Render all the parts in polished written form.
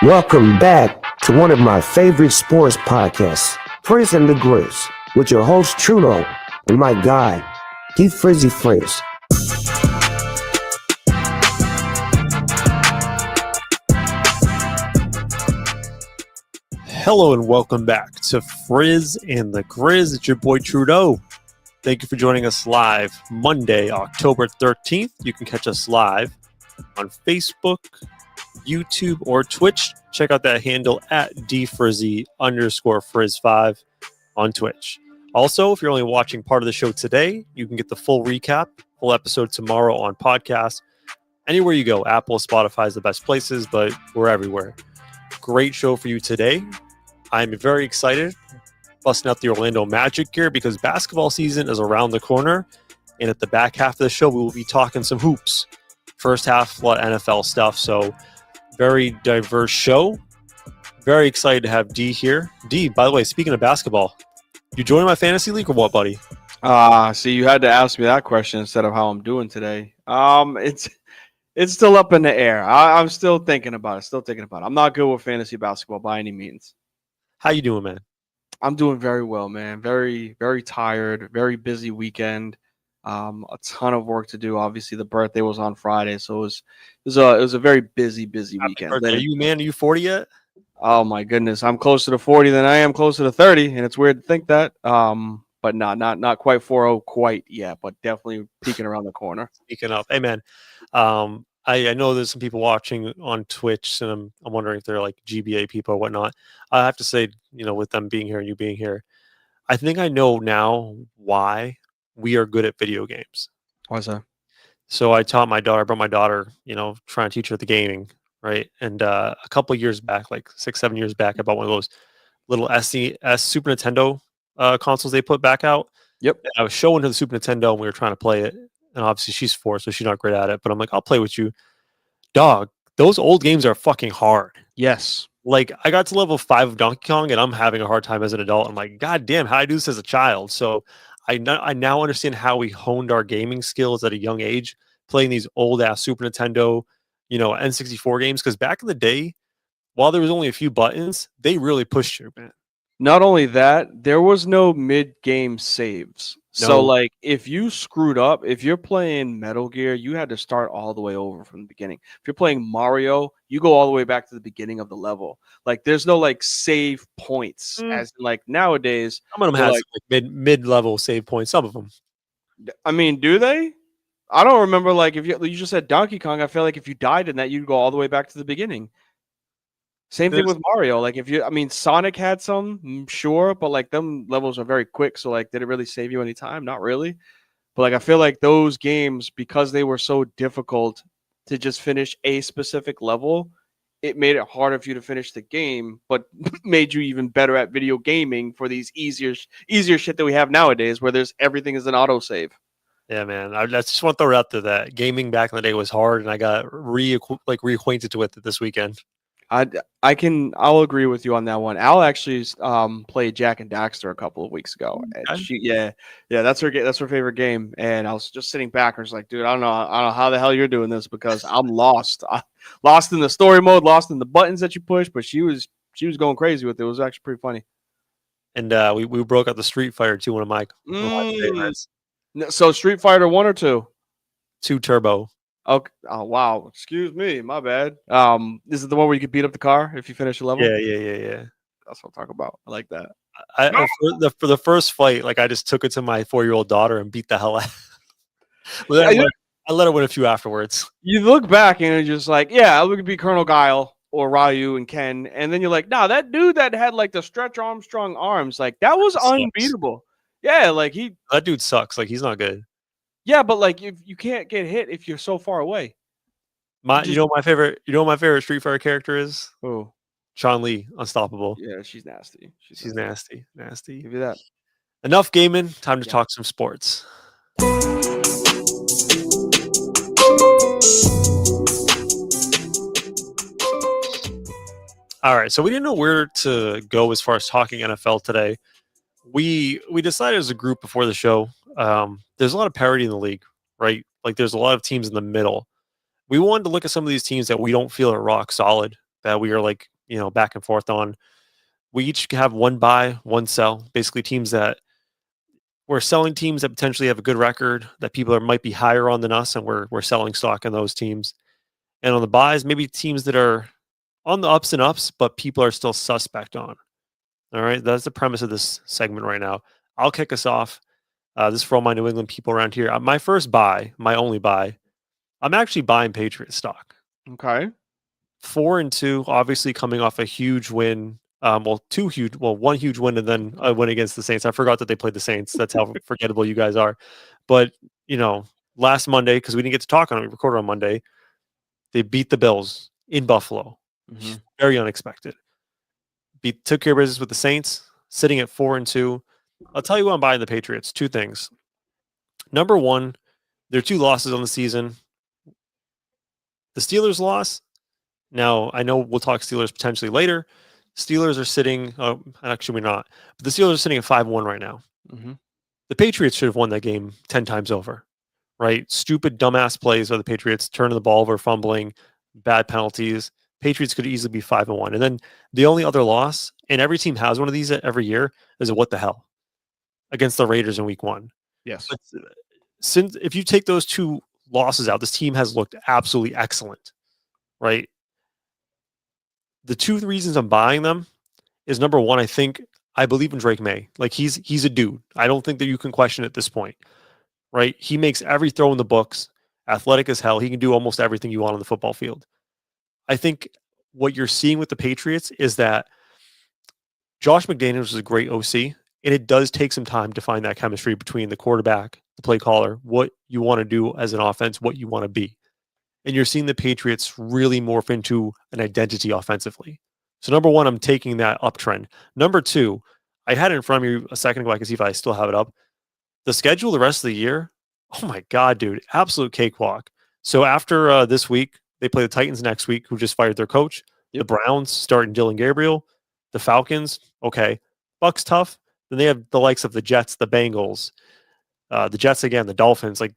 Welcome back to one of my favorite sports podcasts, Frizz and the Grizz, with your host Trudeau and my guy, Frizzy Frizz. Hello and welcome back to Frizz and the Grizz. It's your boy Trudeau. Thank you for joining us live Monday, October 13th. You can catch us live on Facebook, YouTube, or Twitch. Check out that handle at @dfrizzy_Frizz5. on Twitch. Also, if you're only watching part of the show today, you can get the full recap, full episode tomorrow on podcast. Anywhere you go, Apple, Spotify is the best places, but we're everywhere. Great show for you today. I'm very excited, busting out the Orlando Magic gear because basketball season is around the corner. And at the back half of the show, we will be talking some hoops. First half, a lot of NFL stuff. So very diverse show. Very excited to have D here. D, by the way, speaking of basketball, you joining my fantasy league or what, buddy? See, you had to ask me that question instead of how I'm doing today. It's still up in the air. I'm still thinking about it. I'm not good with fantasy basketball by any means. How you doing, man? I'm doing very well, man. Very, very tired. Very busy weekend. A ton of work to do. Obviously, the birthday was on Friday, so it was a very busy weekend. Are you 40 yet? Oh my goodness, I'm closer to 40 than I am closer to 30, and it's weird to think that. But not quite 40 quite yet, but definitely peeking around the corner. Speaking of, hey man, I know there's some people watching on Twitch, and I'm wondering if they're like GBA people or whatnot. I have to say, with them being here and you being here, I think I know now why we are good at video games. Why's that? So I brought my daughter, trying to teach her the gaming, right? And a couple of years back, like 6-7 years back, I bought one of those little SNES Super Nintendo consoles they put back out. Yep. And I was showing her the Super Nintendo and we were trying to play it. And obviously she's 4, so she's not great at it. But I'm like, I'll play with you. Dog, those old games are fucking hard. Yes. Like, I got to level 5 of Donkey Kong and I'm having a hard time as an adult. I'm like, God damn, how I do this as a child? So I now understand how we honed our gaming skills at a young age, playing these old ass Super Nintendo, N64 games. Because back in the day, while there was only a few buttons, they really pushed you, man. Not only that, there was no mid-game saves. No. So, like, if you screwed up, if you're playing Metal Gear, you had to start all the way over from the beginning. If you're playing Mario, you go all the way back to the beginning of the level. Like, there's no, like, save points. As like, nowadays. Some of them have like mid-level save points. Some of them. I mean, do they? I don't remember, like, if you just said Donkey Kong, I feel like if you died in that, you'd go all the way back to the beginning. Same thing with Mario. Like, Sonic had some, sure, but like them levels are very quick. So like, did it really save you any time? Not really. But like, I feel like those games, because they were so difficult to just finish a specific level, it made it harder for you to finish the game, but made you even better at video gaming for these easier shit that we have nowadays, where everything is an autosave. Yeah, man. I just want to throw it out there that gaming back in the day was hard, and I got reacquainted with it this weekend. I'll agree with you on that one. Al actually played Jack and Daxter a couple of weeks ago. And that's her favorite game. And I was just sitting back and was like, dude, I don't know how the hell you're doing this, because I'm lost. Lost in the story mode, lost in the buttons that you push, but she was going crazy with it. It was actually pretty funny. And we broke out the Street Fighter 2, one of my favorites. So Street Fighter 1 or 2? 2 Turbo. Okay. Oh wow. Excuse me. My bad. Is it the one where you can beat up the car if you finish the level? Yeah. That's what I'm talking about. I like that. For the first fight, like, I just took it to my 4-year-old daughter and beat the hell out. I let her win a few afterwards. You look back and you're just like, yeah, I could be Colonel Guile or Ryu and Ken, and then you're like, nah, that dude that had like the Stretch Armstrong arms, like that was unbeatable. Yeah, like that dude sucks. Like, he's not good. Yeah, but like, if you can't get hit if you're so far away. You know what my favorite Street Fighter character is? Who? Chun-Li, Unstoppable. Yeah, she's nasty. She's nasty. Nasty. Give you that. Enough gaming. Time to talk some sports. All right, so we didn't know where to go as far as talking NFL today. We decided as a group before the show. There's a lot of parity in the league, right? Like, there's a lot of teams in the middle. We wanted to look at some of these teams that we don't feel are rock solid, that we are like, back and forth on. We each have one buy, one sell. Basically, teams that we're selling, teams that potentially have a good record, that people might be higher on than us, and we're selling stock in those teams. And on the buys, maybe teams that are on the ups and ups, but people are still suspect on. All right, that's the premise of this segment right now. I'll kick us off. This is for all my New England people around here. My first buy, my only buy, I'm actually buying Patriot stock. Okay. 4-2, obviously coming off a huge win One huge win and then a win against the Saints. I forgot that they played the Saints. That's how forgettable you guys are. But, last Monday, because we didn't get to talk on it, we recorded on Monday, they beat the Bills in Buffalo. Mm-hmm. Very unexpected. Took care of business with the Saints, sitting at 4-2. I'll tell you what I'm buying the Patriots. Two things. Number one, there are 2 losses on the season. The Steelers loss. Now, I know we'll talk Steelers potentially later. Steelers are sitting, actually, we're not. But the Steelers are sitting at 5-1 right now. Mm-hmm. The Patriots should have won that game 10 times over, right? Stupid, dumbass plays by the Patriots, turning the ball over, fumbling, bad penalties. Patriots could easily be 5-1. And then the only other loss, and every team has one of these every year, is a what the hell against the Raiders in week 1. Yes. But if you take those 2 losses out, this team has looked absolutely excellent, right? The 2 reasons I'm buying them is, number one, I believe in Drake May. Like, he's a dude. I don't think that you can question it at this point, right? He makes every throw in the books, athletic as hell. He can do almost everything you want on the football field. I think what you're seeing with the Patriots is that Josh McDaniels is a great OC, and it does take some time to find that chemistry between the quarterback, the play caller, what you want to do as an offense, what you want to be. And you're seeing the Patriots really morph into an identity offensively. So number one, I'm taking that uptrend. Number two, I had it in front of you a second ago. I can see if I still have it up. The schedule the rest of the year, oh my God, dude, absolute cakewalk. So after this week, they play the Titans next week, who just fired their coach. Yep. The Browns starting Dylan Gabriel. The Falcons, okay. Bucks tough. Then they have the likes of the Jets, the Bengals, the Jets again, the Dolphins. Like,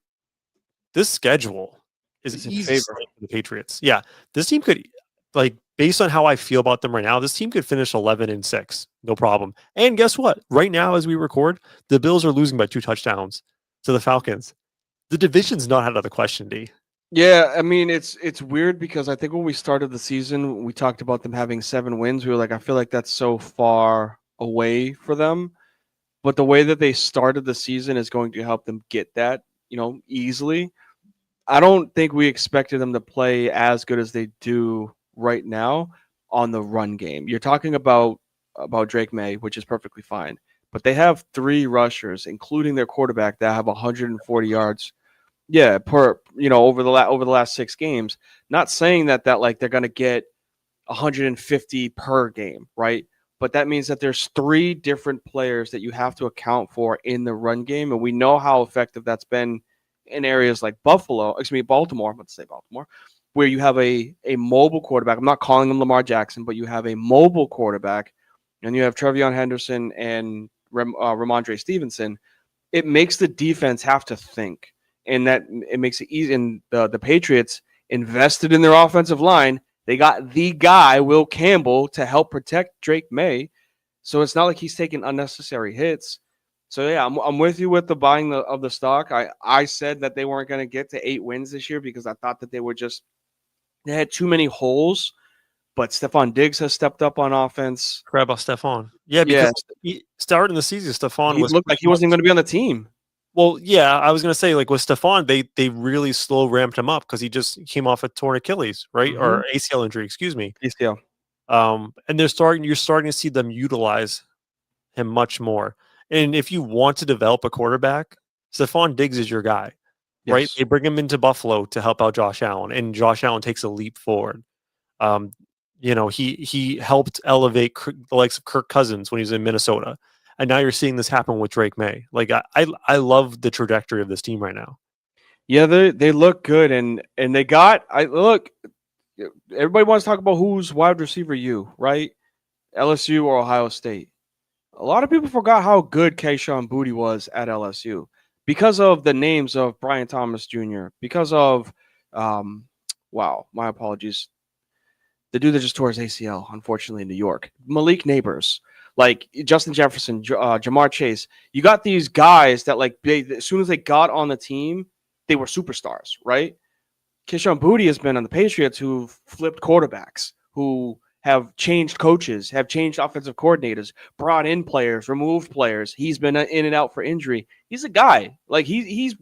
this schedule is easy for the Patriots. Yeah, this team could, like, based on how I feel about them right now, this team could finish 11-6, no problem. And guess what? Right now, as we record, the Bills are losing by 2 touchdowns to the Falcons. The division's not out of the question, D. Yeah, I mean, it's weird because I think when we started the season, we talked about them having 7 wins. We were like, I feel like that's so far away for them. But the way that they started the season is going to help them get that, easily. I don't think we expected them to play as good as they do right now on the run game. You're talking about Drake May, which is perfectly fine. But they have 3 rushers, including their quarterback, that have 140 yards. Yeah, per over the last 6 games. Not saying that like they're going to get 150 per game, right? But that means that there's 3 different players that you have to account for in the run game, and we know how effective that's been in areas like Baltimore. I'm about to say Baltimore, where you have a mobile quarterback. I'm not calling him Lamar Jackson, but you have a mobile quarterback, and you have Trevion Henderson and Ramondre Stevenson. It makes the defense have to think. And that it makes it easy. And the Patriots invested in their offensive line. They got the guy, Will Campbell, to help protect Drake May. So it's not like he's taking unnecessary hits. So, yeah, I'm with you with the buying of the stock. I said that they weren't going to get to 8 wins this year because I thought that they had too many holes. But Stephon Diggs has stepped up on offense. Crap about Stephon. Yeah, because starting the season, Stephon looked like he wasn't even going to be on the team. Well, yeah, I was going to say, like, with Stephon, they really slow ramped him up because he just came off a torn Achilles, right? Mm-hmm. Or ACL injury, excuse me. ACL. And you're starting to see them utilize him much more. And if you want to develop a quarterback, Stephon Diggs is your guy, right? Yes. They bring him into Buffalo to help out Josh Allen, and Josh Allen takes a leap forward. He helped elevate the likes of Kirk Cousins when he was in Minnesota. And now you're seeing this happen with Drake May. Like, I love the trajectory of this team right now. Yeah, they look good, and they got. Everybody wants to talk about who's wide receiver right? LSU or Ohio State. A lot of people forgot how good Kayshon Boutte was at LSU because of the names of Brian Thomas Jr. Because of, my apologies, the dude that just tore his ACL, unfortunately, in New York, Malik Neighbors. Like Justin Jefferson, Jamar Chase, you got these guys that, like, as soon as they got on the team, they were superstars, right? Kayshon Boutte has been on the Patriots who flipped quarterbacks, who have changed coaches, have changed offensive coordinators, brought in players, removed players. He's been in and out for injury. He's a guy. Like, he's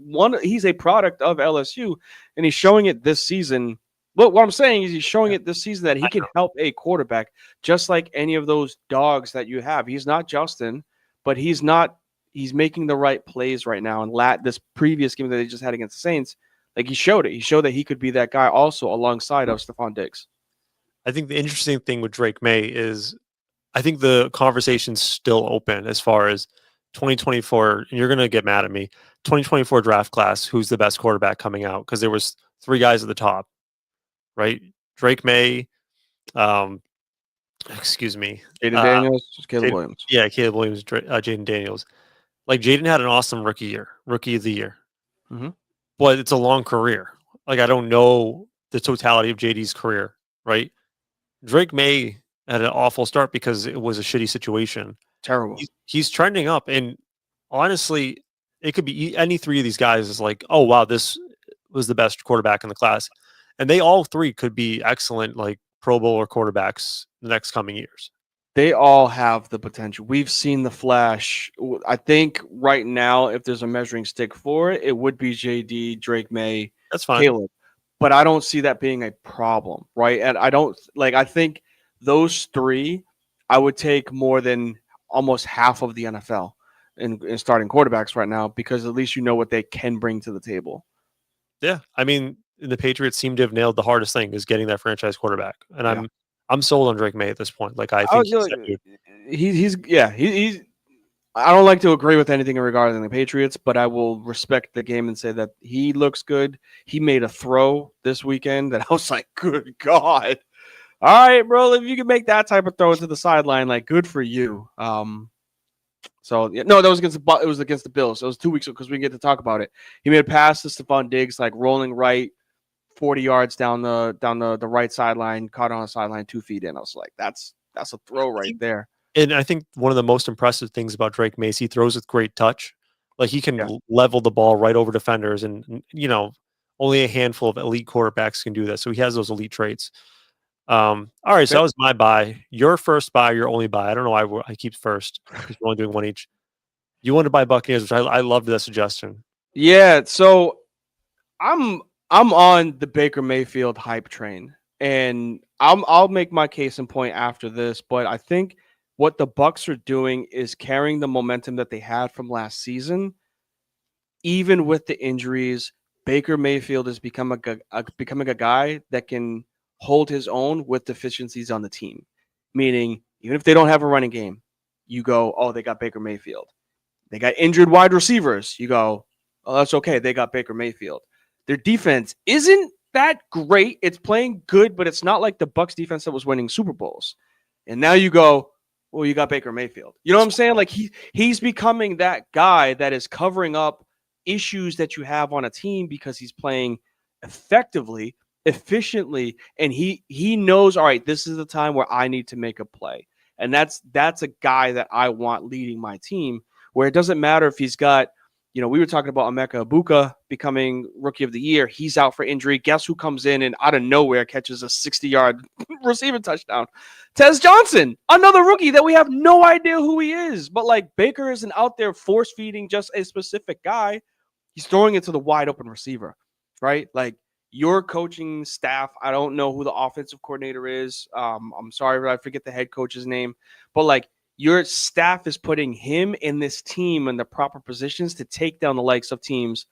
a product of LSU, and he's showing it this season Well, what I'm saying is he's showing it this season that I he can know. help a quarterback just like any of those dogs that you have. He's not Justin, but he's not. He's making the right plays right now. And this previous game that they just had against the Saints, like he showed it. He showed that he could be that guy also alongside of Stephon Diggs. I think the interesting thing with Drake May is I think the conversation's still open as far as 2024, and you're going to get mad at me, 2024 draft class, who's the best quarterback coming out? Because there was 3 guys at the top, right? Drake May, um, excuse me. Jaden Daniels, just Caleb Jaden, Williams. yeah, Caleb Williams, Jaden Daniels. Like Jaden had an awesome rookie of the year. Mhm. But it's a long career. Like I don't know the totality of JD's career, right? Drake May had an awful start because it was a shitty situation. Terrible. He's trending up, and honestly, it could be any 3 of these guys is like, oh wow, this was the best quarterback in the class, and they all 3 could be excellent, like Pro Bowler quarterbacks the next coming years. They all have the potential. We've seen the flash. I think right now, if there's a measuring stick for it, it would be JD, Drake May, That's fine. Caleb. But I don't see that being a problem, right? And I think those 3, I would take more than almost half of the NFL in starting quarterbacks right now because at least you know what they can bring to the table. Yeah, I mean, the Patriots seem to have nailed the hardest thing is getting that franchise quarterback, and I'm sold on Drake May at this point. Like I think he's I don't like to agree with anything regarding the Patriots, but I will respect the game and say that he looks good. He made a throw this weekend that I was like, good God. All right, bro, if you can make that type of throw into the sideline, like good for you. So no, that was against the Bills. It was 2 weeks ago because we didn't get to talk about it. He made a pass to Stephon Diggs, like rolling right, 40 yards down the right sideline, caught on the sideline, 2 feet in. I was like, that's a throw right there. And I think one of the most impressive things about Drake May, he throws with great touch. Like he can level the ball right over defenders, and only a handful of elite quarterbacks can do that. So he has those elite traits. All right, so that was my buy. Your first buy, your only buy. I don't know why I keep first because we're only doing one each. You want to buy Buccaneers, which I loved that suggestion. Yeah, so I'm on the Baker Mayfield hype train, and I'll make my case in point after this. But I think what the Bucs are doing is carrying the momentum that they had from last season, even with the injuries. Baker Mayfield is becoming a guy that can hold his own with deficiencies on the team. Meaning, even if they don't have a running game, you go, oh, they got Baker Mayfield. They got injured wide receivers. You go, oh, that's okay. They got Baker Mayfield. Their defense isn't that great. It's playing good, but it's not like the Bucs defense that was winning Super Bowls. And now you go, well, you got Baker Mayfield. You know what I'm saying? Like he's becoming that guy that is covering up issues that you have on a team because he's playing effectively, efficiently, and he knows, all right, this is the time where I need to make a play. And that's a guy that I want leading my team, where it doesn't matter if he's got, we were talking about Emeka Ibuka becoming Rookie of the Year. He's out for injury. Guess who comes in and out of nowhere catches a 60-yard receiving touchdown? Tez Johnson, another rookie that we have no idea who he is. But like Baker isn't out there force feeding just a specific guy. He's throwing it to the wide open receiver, right? Like your coaching staff, I don't know who the offensive coordinator is. I'm sorry, but I forget the head coach's name. But like your staff is putting him in this team in the proper positions to take down the likes of teams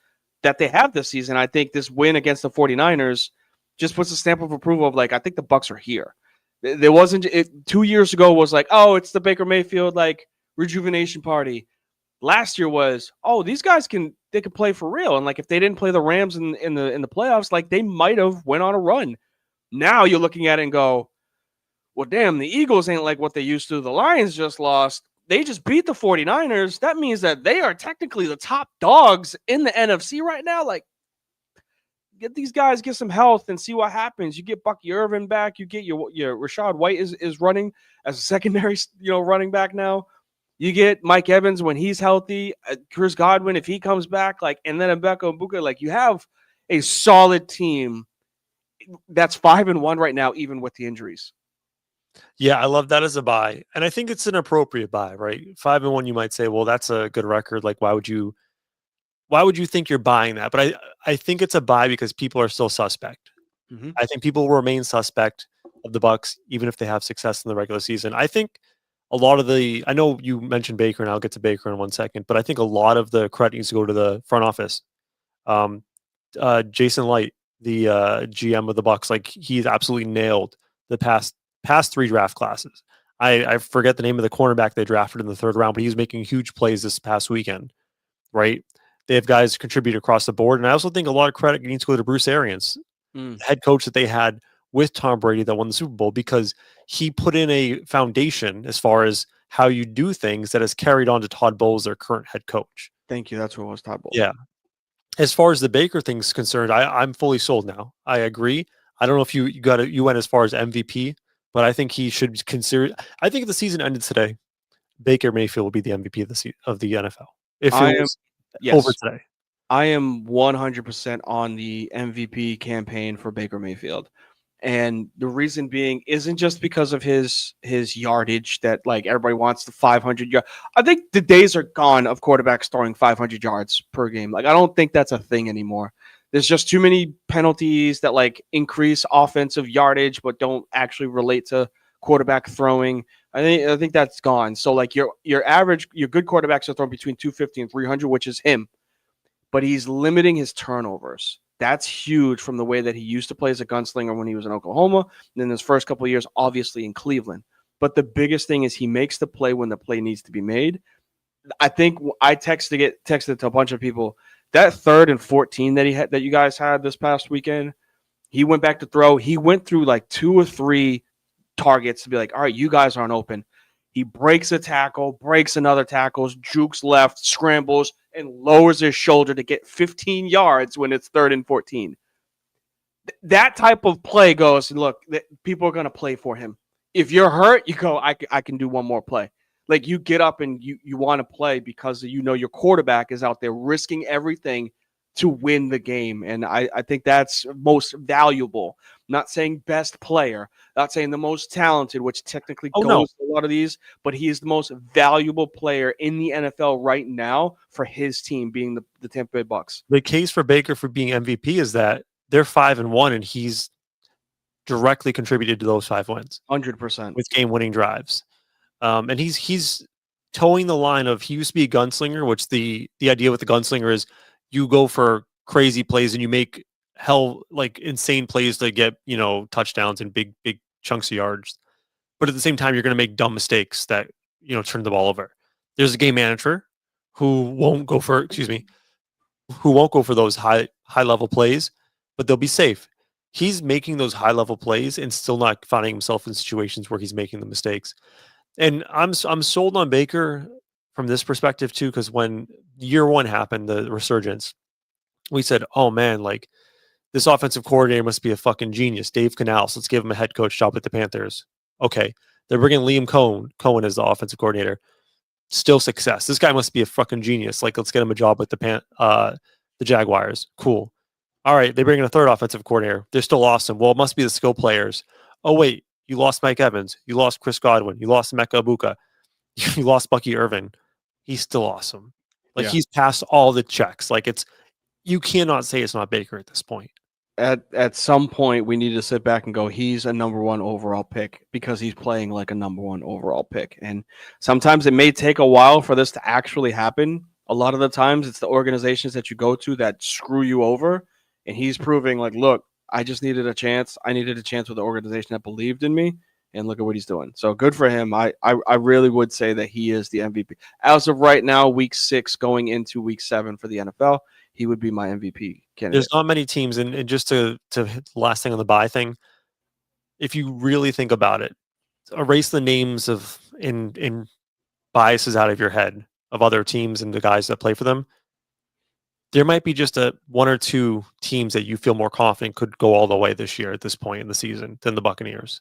that they have this season. I think this win against the 49ers just puts a stamp of approval of like, I think the Bucs are here. There wasn't 2 years ago was like, oh, it's the Baker Mayfield like rejuvenation party. Last year was, oh, these guys can play for real. And like if they didn't play the Rams in the playoffs, like they might have went on a run. Now you're looking at it and go, well, damn, the Eagles ain't like what they used to. The Lions just lost. They just beat the 49ers. That means that they are technically the top dogs in the NFC right now. Like, get these guys, get some health and see what happens. You get Bucky Irvin back. You get your Rashad White is running as a secondary, running back now. You get Mike Evans when he's healthy. Chris Godwin, if he comes back, like, and then Emeka Ibuka, like you have a solid team that's 5-1 right now, even with the injuries. Yeah, I love that as a buy. And I think it's an appropriate buy, right? 5-1, you might say, well, that's a good record. Like, why would you think you're buying that? But I think it's a buy because people are still suspect. I think people will remain suspect of the Bucks even if they have success in the regular season. I think a lot of I know you mentioned Baker, and I'll get to Baker in 1 second, but I think a lot of the credit needs to go to the front office. Um, Jason Light, the GM of the Bucks, like he's absolutely nailed the past 3 draft classes. I forget the name of the cornerback they drafted in the 3rd round, but he was making huge plays this past weekend, right? They have guys contribute across the board. And I also think a lot of credit needs to go to Bruce Arians, the head coach that they had with Tom Brady that won the Super Bowl, because he put in a foundation as far as how you do things that has carried on to Todd Bowles, their current head coach. Thank you. That's what was Todd Bowles. Yeah. As far as the Baker thing's concerned, I'm fully sold now. I agree. I don't know if you went as far as MVP, but I think he should consider. I think if the season ended today, Baker Mayfield will be the MVP of the NFL. If it was over today, I am 100% on the MVP campaign for Baker Mayfield. And the reason being isn't just because of his yardage that like everybody wants the 500 yard. I think the days are gone of quarterbacks throwing 500 yards per game. Like I don't think that's a thing anymore. There's just too many penalties that like increase offensive yardage but don't actually relate to quarterback throwing. I think that's gone. So like your good quarterbacks are throwing between 250 and 300, which is him. But he's limiting his turnovers. That's huge from the way that he used to play as a gunslinger when he was in Oklahoma, and then his first couple of years, obviously, in Cleveland. But the biggest thing is he makes the play when the play needs to be made. I think I texted to a bunch of people. That 3rd and 14 that you guys had this past weekend, he went back to throw. He went through like 2 or 3 targets to be like, all right, you guys aren't open. He breaks a tackle, breaks another tackle, jukes left, scrambles, and lowers his shoulder to get 15 yards when it's 3rd and 14. That type of play goes, look, people are going to play for him. If you're hurt, you go, I can do one more play. Like you get up and you want to play because you know your quarterback is out there risking everything to win the game. And I think that's most valuable. Not saying best player, not saying the most talented, which technically goes to a lot of these, but he is the most valuable player in the NFL right now for his team being the Tampa Bay Bucks. The case for Baker for being MVP is that they're 5-1 and he's directly contributed to those 5 wins. 100% with game-winning drives. And he's towing the line of, he used to be a gunslinger, which the idea with the gunslinger is you go for crazy plays and you make insane plays to get, touchdowns and big chunks of yards. But at the same time, you're going to make dumb mistakes that, turn the ball over. There's a game manager who won't go for those high level plays, but they'll be safe. He's making those high level plays and still not finding himself in situations where he's making the mistakes. And I'm sold on Baker from this perspective too, because when year 1 happened, the resurgence, we said, oh man, like this offensive coordinator must be a fucking genius. Dave Canales, let's give him a head coach job with the Panthers. Okay. They're bringing Liam Cohen as the offensive coordinator. Still success. This guy must be a fucking genius. Like, let's get him a job with the Jaguars. Cool. All right. They bring in a 3rd offensive coordinator. They're still awesome. Well, it must be the skill players. Oh, wait. You lost Mike Evans. You lost Chris Godwin. You lost Mecca Ibuka. You lost Bucky Irvin. He's still awesome. Like, he's passed all the checks. Like, you cannot say it's not Baker at this point. At some point, we need to sit back and go, he's a number 1 overall pick because he's playing like a number 1 overall pick. And sometimes it may take a while for this to actually happen. A lot of the times, it's the organizations that you go to that screw you over. And he's proving like, look, I just needed a chance. I needed a chance with the organization that believed in me, and look at what he's doing. So good for him. I really would say that he is the MVP. As of right now, week 6 going into week 7 for the NFL, he would be my MVP candidate. There's not many teams, and just to hit the last thing on the bye thing, if you really think about it, erase the names of in biases out of your head of other teams and the guys that play for them. There might be just 1 or 2 teams that you feel more confident could go all the way this year at this point in the season than the Buccaneers.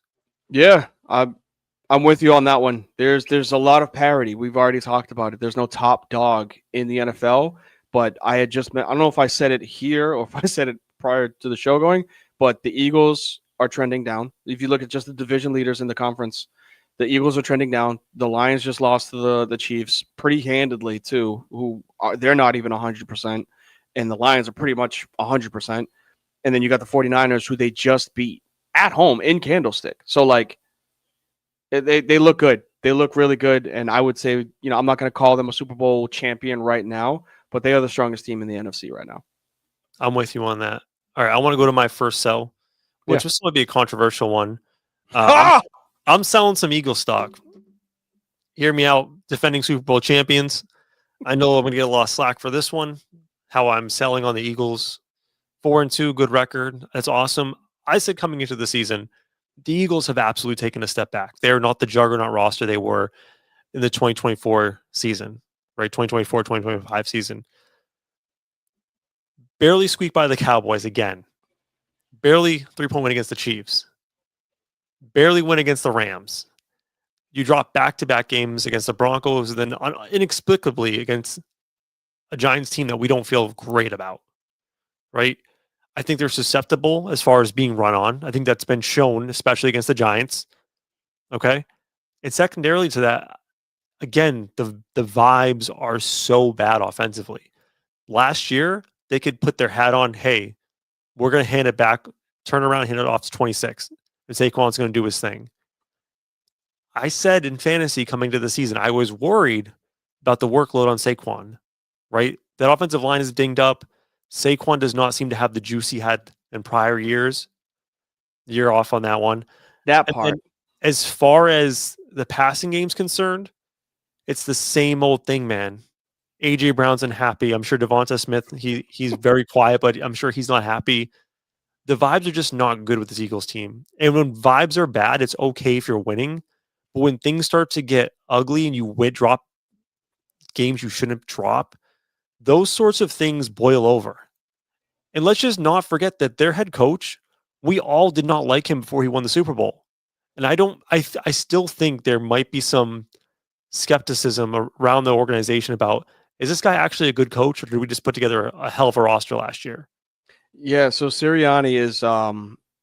Yeah, I'm with you on that one. There's a lot of parity. We've already talked about it. There's no top dog in the NFL, but I don't know if I said it here or if I said it prior to the show going, but the Eagles are trending down. If you look at just the division leaders in the conference, the Eagles are trending down. The Lions just lost to the Chiefs pretty handedly too, they're not even 100%. And the Lions are pretty much 100%. And then you got the 49ers, who they just beat at home in Candlestick. So, like, they look good. They look really good. And I would say, I'm not going to call them a Super Bowl champion right now, but they are the strongest team in the NFC right now. I'm with you on that. All right, I want to go to my first sell, which was going to be a controversial one. I'm selling some Eagle stock. Hear me out, defending Super Bowl champions. I know I'm going to get a lot of slack for this one. How I'm selling on the Eagles. 4-2, good record. That's awesome. I said coming into the season, the Eagles have absolutely taken a step back. They are not the juggernaut roster they were in the 2024 season, right? 2024, 2025 season. Barely squeaked by the Cowboys again. Barely 3-point win against the Chiefs. Barely win against the Rams. You drop back-to-back games against the Broncos, and then inexplicably against a Giants team that we don't feel great about, right? I think they're susceptible as far as being run on. I think that's been shown, especially against the Giants. Okay? And secondarily to that, again, the vibes are so bad offensively. Last year, they could put their hat on, hey, we're going to hand it back, turn around, hand it off to 26, and Saquon's going to do his thing. I said in fantasy coming to the season, I was worried about the workload on Saquon, right? That offensive line is dinged up. Saquon does not seem to have the juice he had in prior years. You're off on that one. That part. As far as the passing game's concerned, it's the same old thing, man. AJ Brown's unhappy. I'm sure Devonta Smith, he's very quiet, but I'm sure he's not happy. The vibes are just not good with this Eagles team. And when vibes are bad, it's okay if you're winning. But when things start to get ugly and you drop games you shouldn't drop, those sorts of things boil over. And let's just not forget that their head coach, we all did not like him before he won the Super Bowl. And I still think there might be some skepticism around the organization about, is this guy actually a good coach, or did we just put together a hell of a roster last year? Yeah, so Sirianni is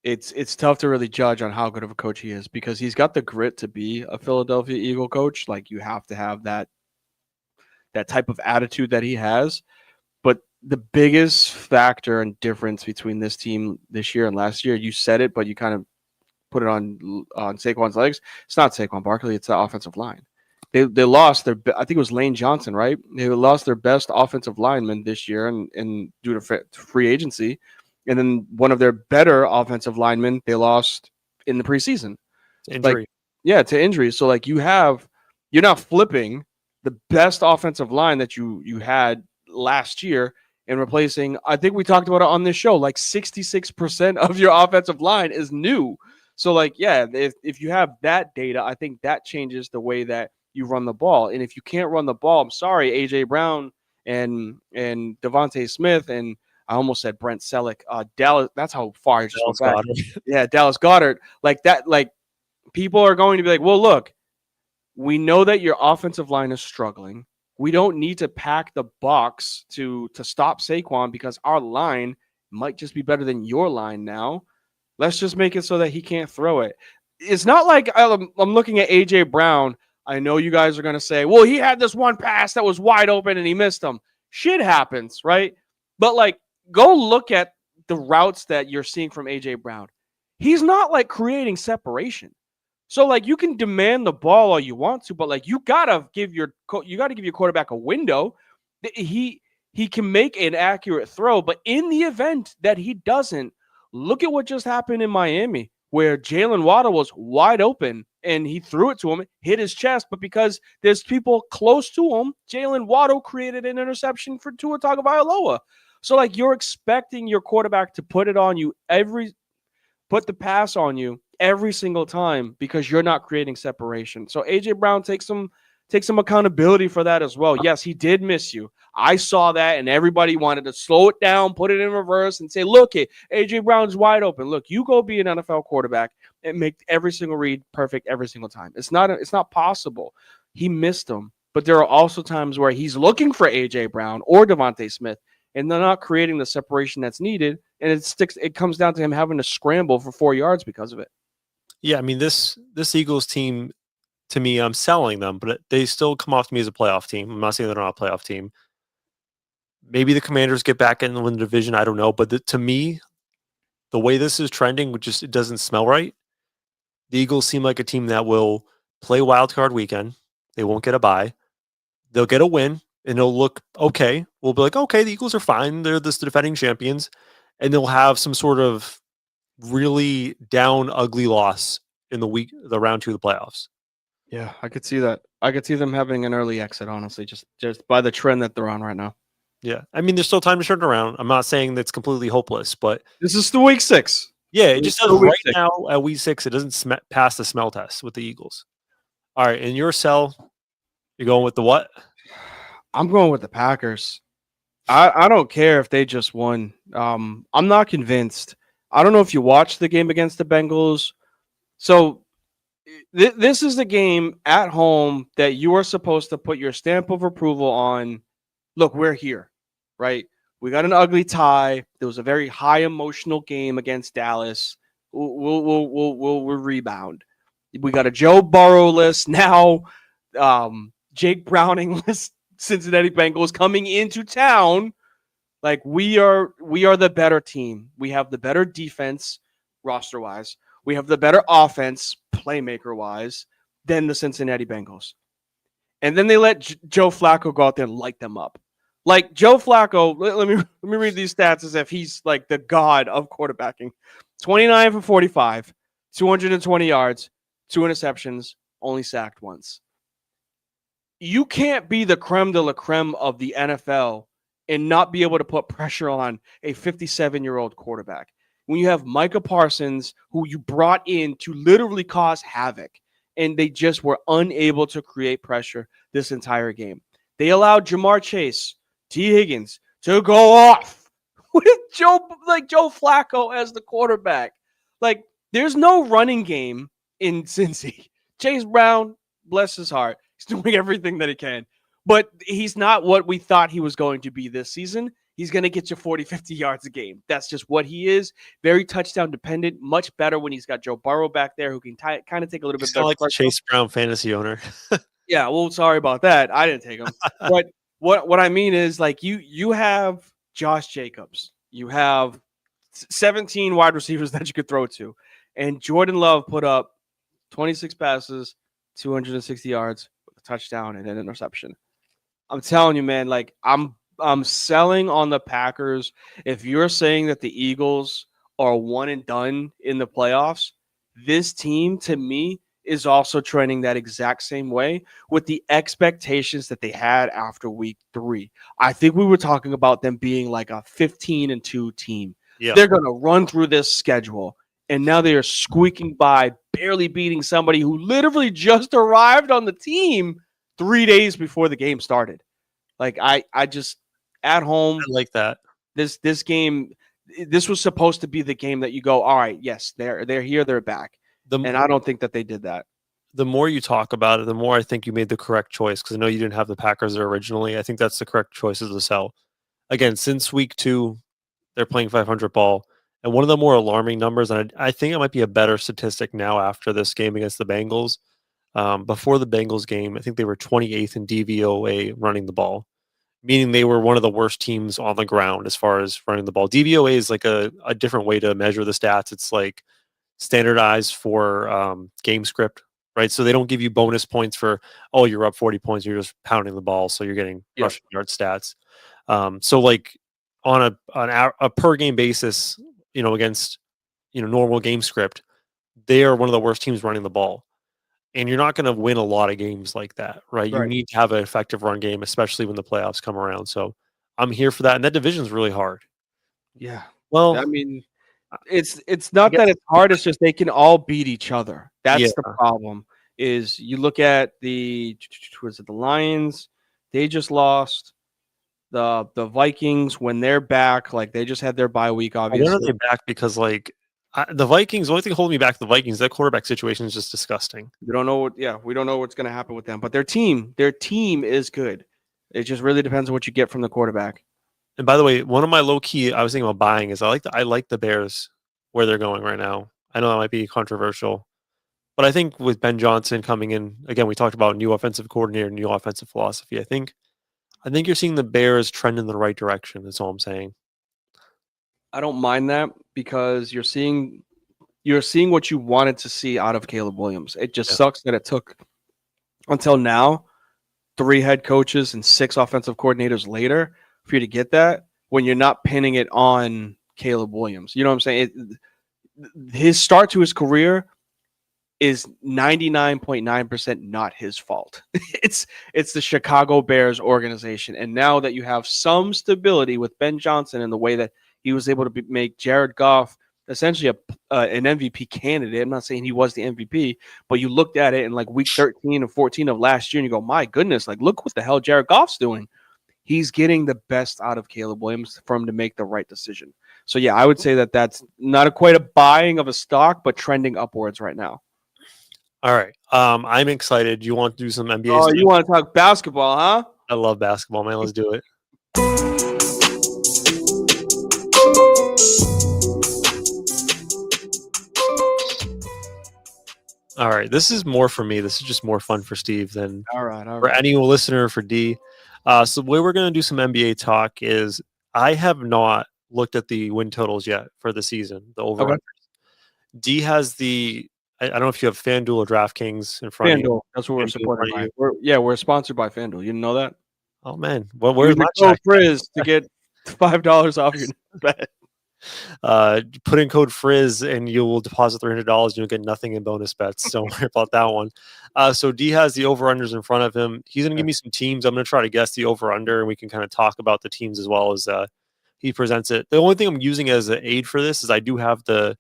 it's tough to really judge on how good of a coach he is, because he's got the grit to be a Philadelphia Eagle coach. Like, you have to have that type of attitude that he has. But the biggest factor and difference between this team this year and last year, you said it, but you kind of put it on Saquon's legs. It's not Saquon Barkley, it's the offensive line. They lost I think it was Lane Johnson, right? They lost their best offensive lineman this year and due to free agency. And then one of their better offensive linemen, they lost in the preseason. Injury. To injury. So, like, you're not flipping the best offensive line that you had last year and replacing, I think we talked about it on this show, like 66% of your offensive line is new. So, like, yeah, if you have that data, I think that changes the way that you run the ball. And if you can't run the ball, I'm sorry, AJ Brown and Devontae Smith, and I almost said Brent Selleck, Dallas. That's how far I just went back. Yeah, Dallas Goedert. Like that. Like, people are going to be like, well, look, we know that your offensive line is struggling. We don't need to pack the box to stop Saquon, because our line might just be better than your line now. Let's just make it so that he can't throw it. It's not like I'm looking at AJ Brown. I know you guys are going to say, well, he had this one pass that was wide open and he missed them. Shit happens, right? But, like, go look at the routes that you're seeing from AJ Brown. He's not, like, creating separation. So, like, you can demand the ball all you want to, but, like, you gotta give your quarterback a window. He can make an accurate throw, but in the event that he doesn't, look at what just happened in Miami, where Jalen Waddle was wide open and he threw it to him, hit his chest, but because there's people close to him, Jalen Waddle created an interception for Tua Tagovailoa. So, like, you're expecting your quarterback to put the pass on you every single time because you're not creating separation. So AJ Brown takes some accountability for that as well. Yes, he did miss you. I saw that, and everybody wanted to slow it down, put it in reverse, and say, look, AJ Brown's wide open. Look, you go be an NFL quarterback and make every single read perfect every single time. It's not possible. He missed them. But there are also times where he's looking for AJ Brown or Devontae Smith, and they're not creating the separation that's needed, and it comes down to him having to scramble for 4 yards because of it. Yeah, I mean, this Eagles team, to me, I'm selling them, but they still come off to me as a playoff team. I'm not saying they're not a playoff team. Maybe the Commanders get back in and win the division. I don't know. But to me, the way this is trending, it doesn't smell right. The Eagles seem like a team that will play wild card weekend. They won't get a bye. They'll get a win, and it'll look okay. We'll be like, okay, the Eagles are fine. They're the defending champions, and they'll have some sort of really down, ugly loss in the round 2 of the playoffs. Yeah, I could see that. I could see them having an early exit, honestly, just by the trend that they're on right now. Yeah, I mean, there's still time to turn it around. I'm not saying that's completely hopeless, but this is the week 6. Yeah, it just does right now at week 6. It doesn't pass the smell test with the Eagles. All right, in your sell, you're going with the what? I'm going with the Packers. I don't care if they just won. I'm not convinced. I don't know if you watched the game against the Bengals. So this is the game at home that you are supposed to put your stamp of approval on. Look, we're here, right? We got an ugly tie. There was a very high emotional game against Dallas. We'll rebound. We got a Joe Burrow-less now, Jake Browning-less Cincinnati Bengals coming into town. Like we are the better team. We have the better defense roster-wise. We have the better offense playmaker-wise than the Cincinnati Bengals. And then they let Joe Flacco go out there and light them up. Like Joe Flacco, let me read these stats as if he's like the god of quarterbacking. 29 for 45, 220 yards, 2 interceptions, only sacked once. You can't be the creme de la creme of the NFL and not be able to put pressure on a 57-year-old quarterback. When you have Micah Parsons, who you brought in to literally cause havoc, and they just were unable to create pressure this entire game. They allowed Jamar Chase, T. Higgins to go off with Joe Flacco as the quarterback. Like, there's no running game in Cincy. Chase Brown, bless his heart, he's doing everything that he can. But he's not what we thought he was going to be this season. He's going to get you 40, 50 yards a game. That's just what he is. Very touchdown dependent. Much better when he's got Joe Burrow back there who can kind of take a little bit better. Like the Chase Brown fantasy owner. Yeah, well, sorry about that. I didn't take him. But what I mean is, like, you have Josh Jacobs. You have 17 wide receivers that you could throw to. And Jordan Love put up 26 passes, 260 yards, with a touchdown and an interception. I'm telling you, man, like, I'm selling on the Packers. If you're saying that the Eagles are one and done in the playoffs, this team, to me, is also trending that exact same way with the expectations that they had after week 3. I think we were talking about them being like a 15-2 team. Yeah. They're going to run through this schedule, and now they are squeaking by, barely beating somebody who literally just arrived on the team 3 days before the game started. Like, I just, at home, I like that. This game, this was supposed to be the game that you go, all right, yes, they're here, they're back. And I don't think that they did that. The more you talk about it, the more I think you made the correct choice, because I know you didn't have the Packers there originally. I think that's the correct choice as a sell. Again, since week 2, they're playing 500 ball. And one of the more alarming numbers, and I think it might be a better statistic now after this game against the Bengals. Before the Bengals game, I think they were 28th in DVOA running the ball, meaning they were one of the worst teams on the ground as far as running the ball. DVOA is like a different way to measure the stats. It's like standardized for game script, right? So they don't give you bonus points for, oh, you're up 40 points, you're just pounding the ball, so you're getting rushing yard stats. So like on a per game basis, against normal game script, they are one of the worst teams running the ball. And you're not going to win a lot of games like that, right? You need to have an effective run game, especially when the playoffs come around. So I'm here for that. And that division is really hard. Yeah. Well, I mean, it's not that it's hard. It's just they can all beat each other. That's the problem. Is you look at the Lions? They just lost. The Vikings, when they're back, like they just had their bye week. Obviously, when are they back? Because like the Vikings, the only thing holding me back, the Vikings, that quarterback situation is just disgusting. We don't know what. Yeah, we don't know what's going to happen with them. But their team is good. It just really depends on what you get from the quarterback. And by the way, one of my low key I was thinking about buying is I like the Bears where they're going right now. I know that might be controversial, but I think with Ben Johnson coming in again, we talked about new offensive coordinator, new offensive philosophy. I think you're seeing the Bears trend in the right direction. That's all I'm saying. I don't mind that because you're seeing what you wanted to see out of Caleb Williams. It just Yeah. sucks that it took until now, 3 head coaches and 6 offensive coordinators later for you to get that when you're not pinning it on Caleb Williams. You know what I'm saying? His start to his career is 99.9% not his fault. it's the Chicago Bears organization. And now that you have some stability with Ben Johnson and the way that he was able to make Jared Goff essentially an MVP candidate. I'm not saying he was the MVP, but you looked at it in like week 13 and 14 of last year and you go, my goodness, like look what the hell Jared Goff's doing. He's getting the best out of Caleb Williams for him to make the right decision. So yeah, I would say that that's not quite a buying of a stock, but trending upwards right now. All right. I'm excited. You want to do some NBA Oh, stuff? you want to talk basketball, huh? I love basketball, man. Let's do it. All right. This is more for me. This is just more fun for Steve than All right. for any listener for D. So the way we're going to do some NBA talk is I have not looked at the win totals yet for the season, the over. Okay. D has I don't know if you have FanDuel or DraftKings in front of you. That's what we're supported by. We're sponsored by FanDuel. You didn't know that? Oh, man. Well, where's my code Frizz to get $5 off your bet. Put in code Frizz and you will deposit $300 and you'll get nothing in bonus bets. Don't worry about that one. So D has the over-unders in front of him. He's going to give me some teams. I'm going to try to guess the over-under and we can kind of talk about the teams as well as he presents it. The only thing I'm using as an aid for this is I do have the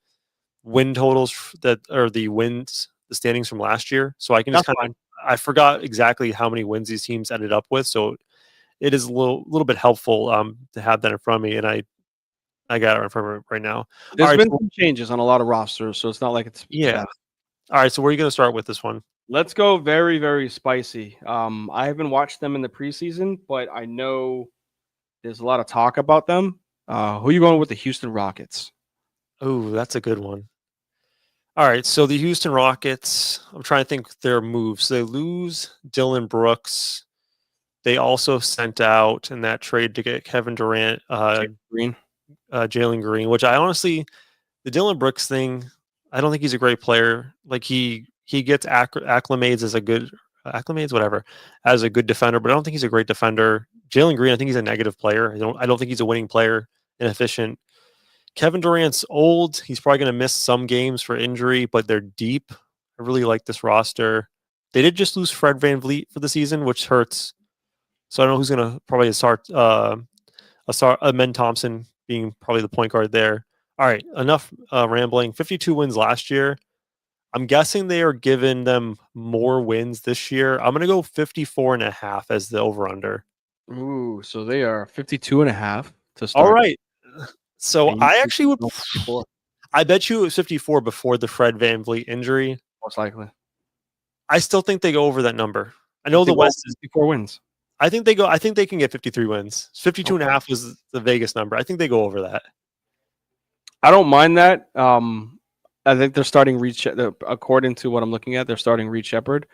win totals that are the standings from last year. So I can just I forgot exactly how many wins these teams ended up with. So it is a little bit helpful to have that in front of me. And I got it in front of me right now. There's been some changes on a lot of rosters, so it's not like it's bad. All right, so where are you going to start with this one? Let's go very, very spicy. I haven't watched them in the preseason, but I know there's a lot of talk about them. Who are you going with? The Houston Rockets. Oh, that's a good one. All right, so the Houston Rockets, I'm trying to think their moves. They lose Dylan Brooks. They also sent out in that trade to get Kevin Durant, Jalen Green, which I honestly, the Dylan Brooks thing, I don't think he's a great player. Like he gets acclimates as a good as a good defender, but I don't think he's a great defender. Jalen Green, I think he's a negative player. I don't think he's a winning player, inefficient. Kevin Durant's old. He's probably going to miss some games for injury, but they're deep. I really like this roster. They did just lose Fred VanVleet for the season, which hurts. So I don't know who's going to probably start. Men Thompson being probably the point guard there. All right, enough rambling. 52 wins last year. I'm guessing they are giving them more wins this year. I'm going to go 54.5 as the over-under. Ooh, so they are 52.5 to start. All right. So I actually would. I bet you it was 54 before the Fred VanVleet injury. Most likely. I still think they go over that number. I know the West is 54 wins. I think they can get 53 wins. 52.5 was the Vegas number. I think they go over that. I don't mind that. I think they're starting Reed according to what I'm looking at, they're starting Reed Shepherd.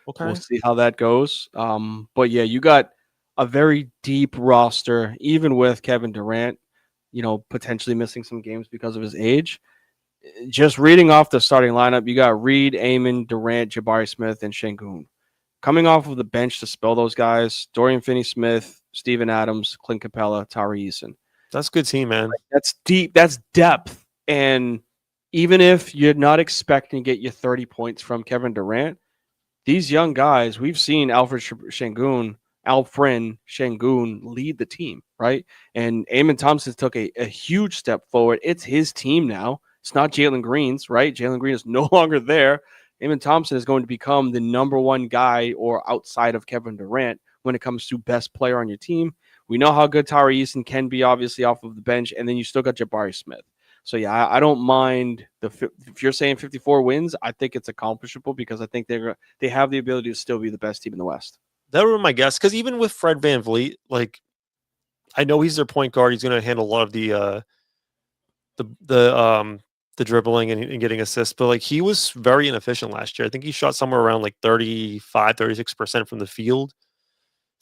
Okay. We'll see how that goes. But yeah, you got a very deep roster, even with Kevin Durant, potentially missing some games because of his age. Just reading off the starting lineup, you got Reed, Amon, Durant, Jabari Smith, and Şengün. Coming off of the bench to spell those guys, Dorian Finney-Smith, Steven Adams, Clint Capella, Tari Eason. That's a good team, man. That's deep. That's depth. And even if you're not expecting to get your 30 points from Kevin Durant, these young guys, we've seen Alfred Şengün lead the team, right? And Amon Thompson took a huge step forward. It's his team now. It's not Jalen Green's, right? Jalen Green is no longer there. Amon Thompson is going to become the number one guy or outside of Kevin Durant when it comes to best player on your team. We know how good Tari Eason can be, obviously, off of the bench, and then you still got Jabari Smith. So, yeah, I don't mind if you're saying 54 wins, I think it's accomplishable because I think they have the ability to still be the best team in the West. That would be my guess, because even with Fred VanVleet, like, I know he's their point guard. He's going to handle a lot of the dribbling and getting assists, but like he was very inefficient last year. I think he shot somewhere around like 35, 36% from the field.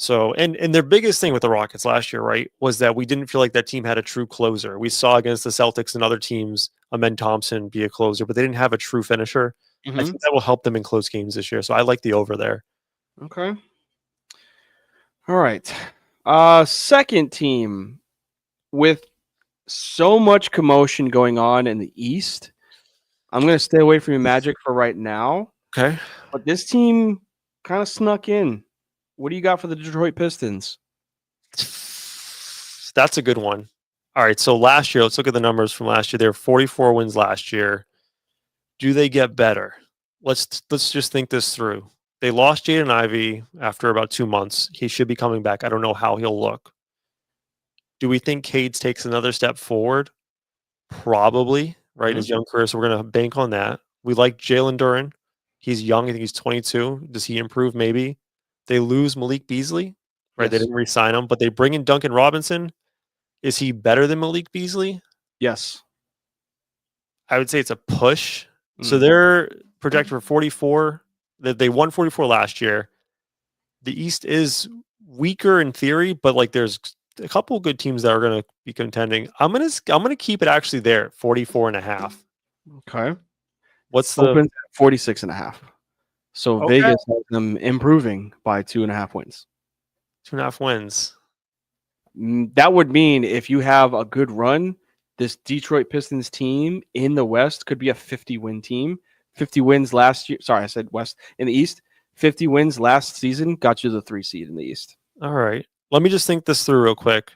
So, and their biggest thing with the Rockets last year, right, was that we didn't feel like that team had a true closer. We saw against the Celtics and other teams, Amen Thompson be a closer, but they didn't have a true finisher. I think that will help them in close games this year. So I like the over there. Okay. All right. Second team with so much commotion going on in the East. I'm going to stay away from your Magic for right now. Okay. But this team kind of snuck in. What do you got for the Detroit Pistons? That's a good one. All right. So last year, let's look at the numbers from last year. They were 44 wins last year. Do they get better? Let's just think this through. They lost Jaden Ivey after about 2 months. He should be coming back. I don't know how he'll look. Do we think Cades takes another step forward? Probably, right? His young career. So we're going to bank on that. We like Jalen Duren. He's young. I think he's 22. Does he improve? Maybe. They lose Malik Beasley, right? Yes. They didn't re-sign him, but they bring in Duncan Robinson. Is he better than Malik Beasley? Yes. I would say it's a push. So they're projected for 44. They won 44 last year. The East is weaker in theory, but like there's a couple of good teams that are going to be contending. I'm gonna keep it actually there, 44.5. Okay. What's Opens at 46.5. So Okay. Vegas has them improving by 2.5 wins. 2.5 wins? That would mean if you have a good run, this Detroit Pistons team in the West could be a 50-win team. 50 wins last year. Sorry, I said West. In the East, 50 wins last season got you the 3 seed in the East. All right. Let me just think this through real quick.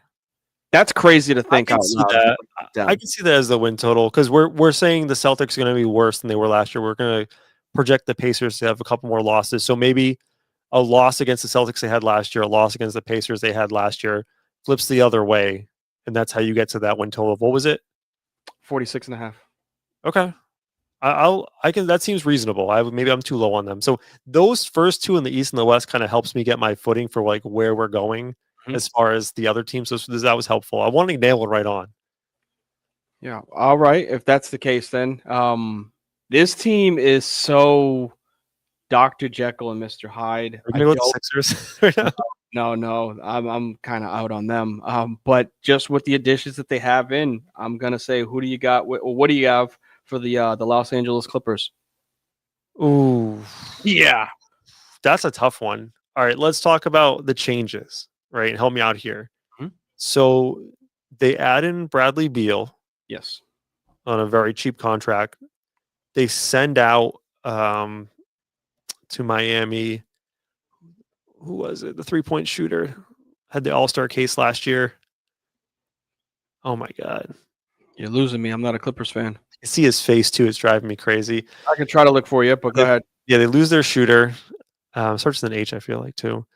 That's crazy to think I out can see loud. that. I can see that as the win total because we're saying the Celtics are going to be worse than they were last year. We're going to project the Pacers to have a couple more losses. So maybe a loss against the Celtics they had last year, a loss against the Pacers they had last year, flips the other way, and that's how you get to that win total. What was it? 46.5. Okay. I can. That seems reasonable. Maybe I'm too low on them. So those first two in the East and the West kind of helps me get my footing for like where we're going as far as the other teams. So that was helpful. I wanted to nail it right on. Yeah. All right. If that's the case, then this team is so Dr. Jekyll and Mr. Hyde. Are you going to go with the Sixers right now? No, I'm kind of out on them. But just with the additions that they have in, I'm gonna say, who do you got? What do you have for the Los Angeles Clippers? Ooh, yeah, that's a tough one. All right, let's talk about the changes. Right, help me out here. So they add in Bradley Beal. Yes, on a very cheap contract. They send out to Miami. Who was it? The 3-point shooter had the All-Star case last year. Oh my God. You're losing me. I'm not a Clippers fan. I see his face too. It's driving me crazy. I can try to look for you, but go ahead. Yeah, they lose their shooter. Starts with an H, I feel like, too.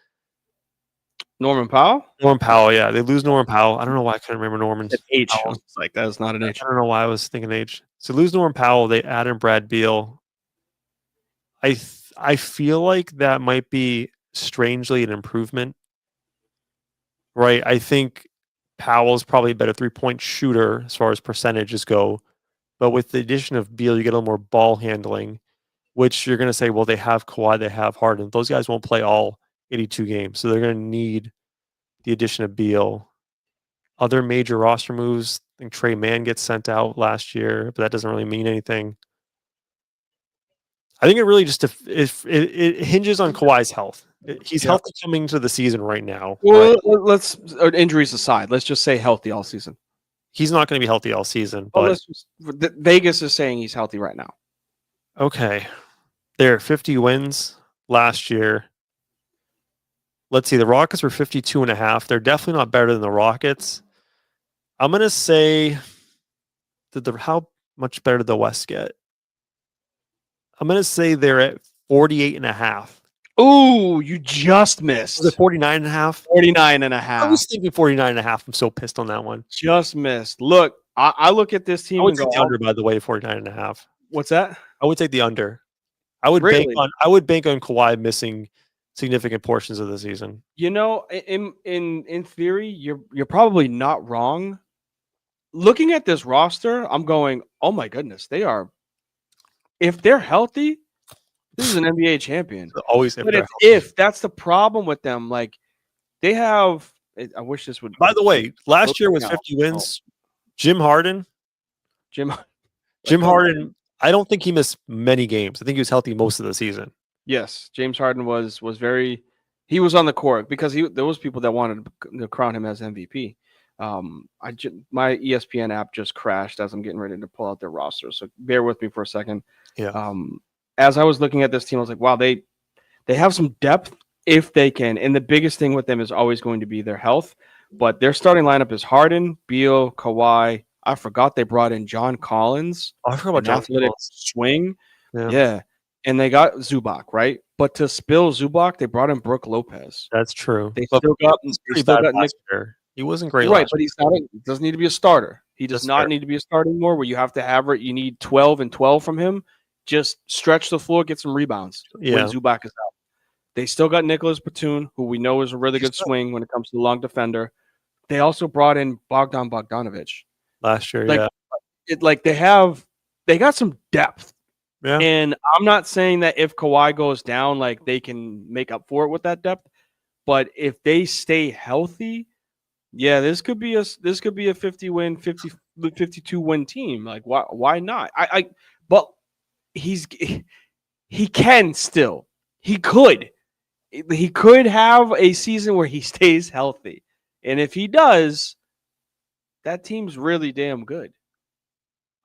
Norman Powell? Norman Powell, yeah. They lose Norman Powell. I don't know why I couldn't remember Norman's H. It's like that is not an H. I don't know why I was thinking H. So lose Norman Powell. They add in Brad Beal. I feel like that might be strangely an improvement. Right? I think Powell's probably a better 3-point shooter as far as percentages go. But with the addition of Beal, you get a little more ball handling, which you're going to say, well, they have Kawhi, they have Harden. Those guys won't play all 82 games. So they're going to need the addition of Beal. Other major roster moves, I think Trey Mann gets sent out last year, but that doesn't really mean anything. I think it really just it hinges on Kawhi's health. He's healthy coming to the season right now. Well, right? Let's injuries aside. Let's just say healthy all season. He's not going to be healthy all season, but Vegas is saying he's healthy right now. Okay, they're 50 wins last year. Let's see, the Rockets were 52.5. They're definitely not better than the Rockets. I'm going to say how much better did the West get? I'm going to say they're at 48.5. Ooh, you just missed. Was it 49.5? 49.5. I was thinking 49.5. I'm so pissed on that one. Just missed. Look, I look at this team. I would take the under, by the way, 49.5. What's that? I would take the under. I would bank on Kawhi missing significant portions of the season. You know, in theory, you're probably not wrong. Looking at this roster, I'm going, oh my goodness, they are. If they're healthy, this is an NBA champion. Always, if that's the problem with them, like They have. I wish this would. By the way, last year with now. 50 wins, Jim Harden. Jim Jim Harden, I don't think he missed many games. I think he was healthy most of the season. Yes, James Harden was very. He was on the court because there was people that wanted to crown him as MVP. My ESPN app just crashed as I'm getting ready to pull out their roster, so bear with me for a second. Yeah. As I was looking at this team, I was like, wow, they have some depth if they can. And the biggest thing with them is always going to be their health. But their starting lineup is Harden, Beal, Kawhi. I forgot they brought in John Collins. I forgot about John athletic Collins. swing. Yeah. And they got Zubac, right? But to spill Zubac, they brought in Brooke Lopez. That's true. They still got Nick. He wasn't great, right? But he's not. He doesn't need to be a starter. He does not need to be a starter anymore. Where you have to average, you need 12 and 12 from him. Just stretch the floor, get some rebounds when Zubac is out. They still got Nicholas Batum, who we know is a really good swing when it comes to the long defender. They also brought in Bogdan Bogdanovic last year. They got some depth. Yeah. And I'm not saying that if Kawhi goes down, like they can make up for it with that depth. But if they stay healthy, this could be a 50-win, 52-win team. Like why not? But he can still. He could have a season where he stays healthy. And if he does, that team's really damn good.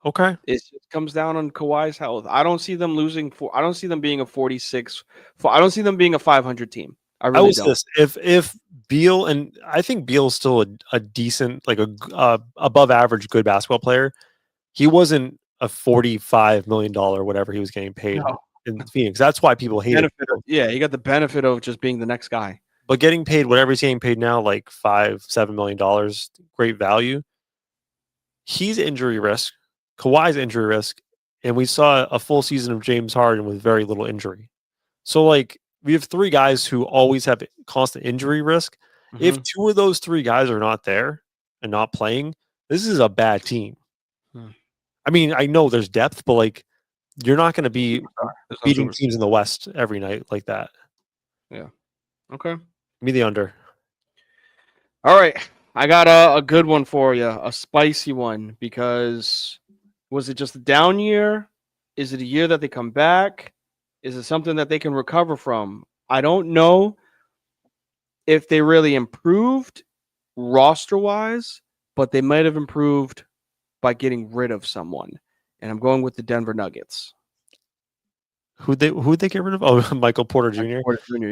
Okay. It just comes down on Kawhi's health. I don't see them losing I don't see them being a 46. I don't see them being a 500 team. I really don't. If Beal, and I think Beal's still a decent, like a above average good basketball player. He wasn't a $45 million whatever he was getting paid in Phoenix. That's why people hate him. He got the benefit of just being the next guy. But getting paid whatever he's getting paid now, like $5-7 million, great value. He's injury risk. Kawhi's injury risk, and we saw a full season of James Harden with very little injury. So, like, we have three guys who always have constant injury risk. Mm-hmm. If two of those three guys are not there and not playing, this is a bad team. I mean, I know there's depth, but, like, you're not going to be beating teams in the West every night like that. Yeah. Okay. Me the under. All right. I got a good one for you, a spicy one, because was it just a down year? Is it a year that they come back? Is it something that they can recover from? I don't know if they really improved roster-wise, but they might have improved by getting rid of someone. And I'm going with the Denver Nuggets. Who'd they get rid of? Oh, Michael Porter Jr. Michael Porter Jr.,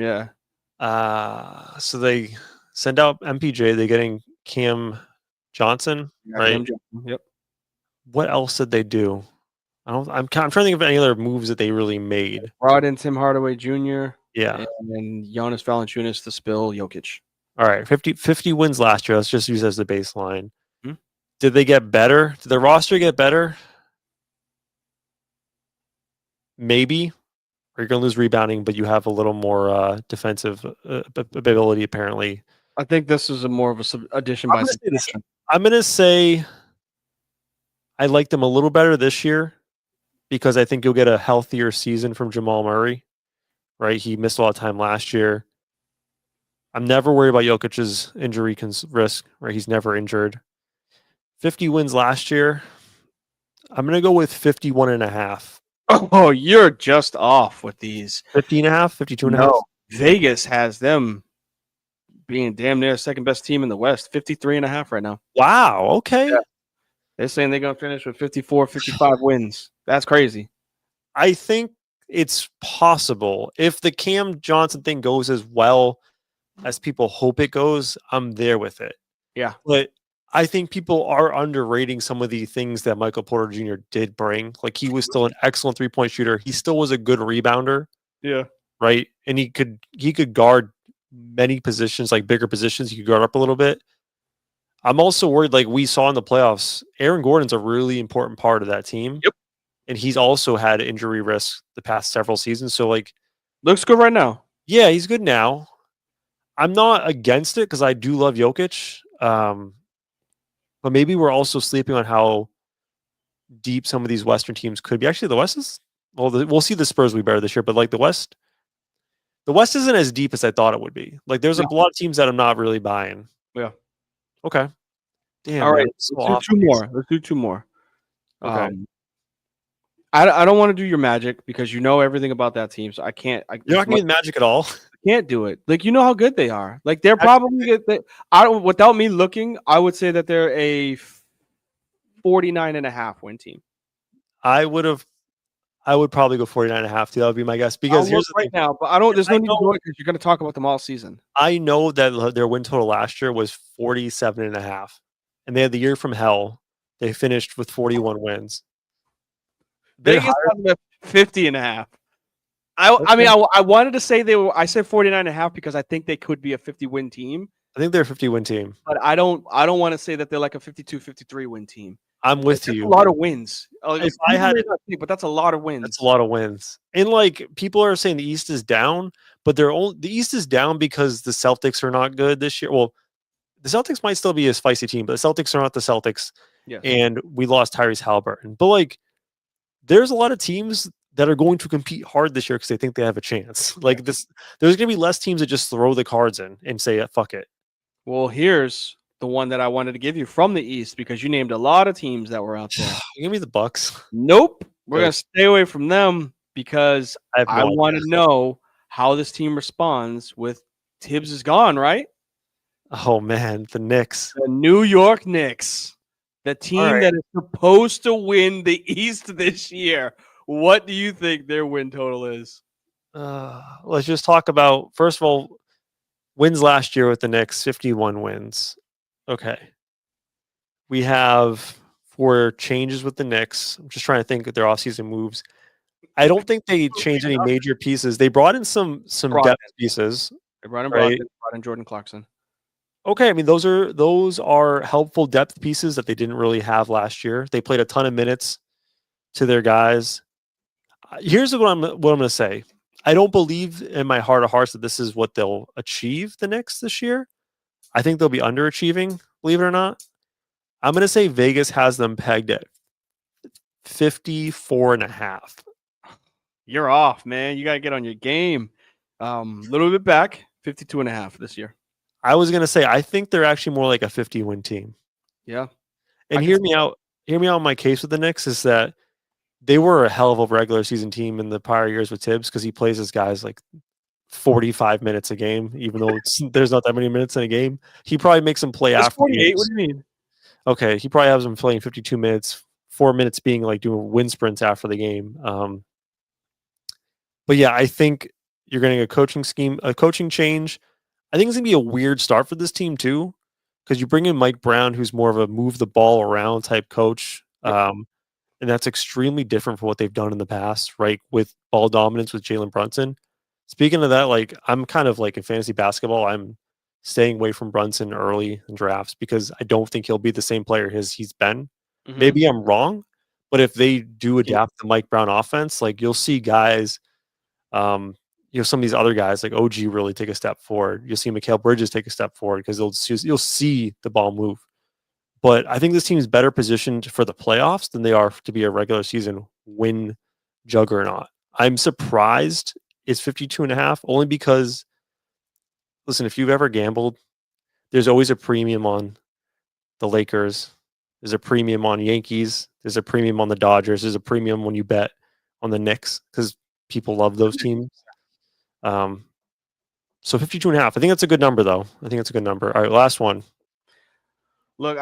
yeah. So they send out MPJ. They're getting Cam Johnson, right? Cam Johnson, yep. What else did they do? I'm trying to think of any other moves that they really made. Brought in Tim Hardaway Jr. Yeah. And then Giannis Valanciunas to spill Jokic. All right. 50 wins last year. Let's just use as the baseline. Did they get better? Did the roster get better? Maybe. Or you're going to lose rebounding, but you have a little more defensive ability, apparently. I think this is more of a addition by subtraction. I'm going to say I like them a little better this year because I think you'll get a healthier season from Jamal Murray, right? He missed a lot of time last year. I'm never worried about Jokic's injury risk, right? He's never injured. 50 wins last year. I'm going to go with 51.5. Oh, you're just off with these. 50.5, 52.5? No, Vegas has them being damn near second best team in the West. 53.5 right now. Wow, okay. Yeah. They're saying they're going to finish with 54, 55 wins. That's crazy. I think it's possible. If the Cam Johnson thing goes as well as people hope it goes, I'm there with it. Yeah. But I think people are underrating some of the things that Michael Porter Jr. did bring. Like, he was still an excellent three-point shooter. He still was a good rebounder. Yeah. Right? And he could guard many positions, like bigger positions. He could guard up a little bit. I'm also worried, like we saw in the playoffs, Aaron Gordon's a really important part of that team. Yep. And he's also had injury risk the past several seasons. So, like, looks good right now. Yeah, he's good now. I'm not against it because I do love Jokic. But maybe we're also sleeping on how deep some of these Western teams could be. Actually, the West is, well, we'll see the Spurs be better this year, but like the West, The West isn't as deep as I thought it would be. Like, there's Yeah. a lot of teams that I'm not really buying. Yeah. Okay. Damn, All man. right. I'm so Let's do off two on these. more. Let's do two more. Okay. I don't want to do your Magic because you know everything about that team, so I can't. You're not going to Magic at all? Can't do it. Like, you know how good they are. Like, they're probably good. I don't. Without me looking, I would say that they're a 49.5 win team. I would probably go 49.5 too. That would be my guess. Because I'll here's look the right thing. now, but I don't. There's no need to do it because you're going to talk about them all season. I know that their win total last year was 47.5, and they had the year from hell. They finished with 41 wins. Vegas has them at 50.5. I mean, I wanted to say they were. I said 49.5 because I think they could be a 50-win team. I think they're a 50-win team. But I don't want to say that they're like a 52, 53-win team. I'm with you. A lot of wins. If I had, but that's a lot of wins. That's a lot of wins. And like, people are saying the East is down, but the East is down because the Celtics are not good this year. Well, the Celtics might still be a spicy team, but the Celtics are not the Celtics. Yes. And we lost Tyrese Halliburton. But like, there's a lot of teams that are going to compete hard this year because they think they have a chance. Like this, there's going to be less teams that just throw the cards in and say, fuck it. Well, here's the one that I wanted to give you from the East because you named a lot of teams that were out there. Give me the Bucks. Nope. We're going to stay away from them because I want to know how this team responds with Tibbs is gone, right? Oh, man. The Knicks. The New York Knicks. The team that is supposed to win the East this year. What do you think their win total is? Let's just talk about, first of all, wins last year with the Knicks, 51 wins. Okay. We have 4 changes with the Knicks. I'm just trying to think of their offseason moves. I don't think they changed any major pieces. They brought in some depth pieces. They brought in Jordan Clarkson. Okay, I mean those are helpful depth pieces that they didn't really have last year. They played a ton of minutes to their guys. Here's what I'm going to say. I don't believe in my heart of hearts that this is what they'll achieve the Knicks this year. I think they'll be underachieving, believe it or not. I'm going to say Vegas has them pegged at 54.5. You're off, man. You got to get on your game. A little bit back, 52.5 this year. I was going to say, I think they're actually more like a 50-win team. Yeah. And hear me out on my case with the Knicks is that they were a hell of a regular season team in the prior years with Tibbs because he plays his guys like 45 minutes a game, even though there's not that many minutes in a game. He probably makes them play after 48. What do you mean? Okay, he probably has them playing 52 minutes, 4 minutes being like doing wind sprints after the game. But yeah, I think you're getting a coaching change. I think it's going to be a weird start for this team too, because you bring in Mike Brown, who's more of a move the ball around type coach. And that's extremely different from what they've done in the past, right? With ball dominance with Jalen Brunson. Speaking of that, like I'm kind of like in fantasy basketball, I'm staying away from Brunson early in drafts because I don't think he'll be the same player he's been. Mm-hmm. Maybe I'm wrong, but if they do adapt the Mike Brown offense, like you'll see guys, some of these other guys like OG really take a step forward. You'll see Mikal Bridges take a step forward because you'll see the ball move. But I think this team is better positioned for the playoffs than they are to be a regular season win juggernaut. I'm surprised it's 52.5 only because, listen, if you've ever gambled, there's always a premium on the Lakers. There's a premium on Yankees. There's a premium on the Dodgers. There's a premium when you bet on the Knicks because people love those teams. So 52.5. I think that's a good number, though. I think it's a good number. All right, last one. Look,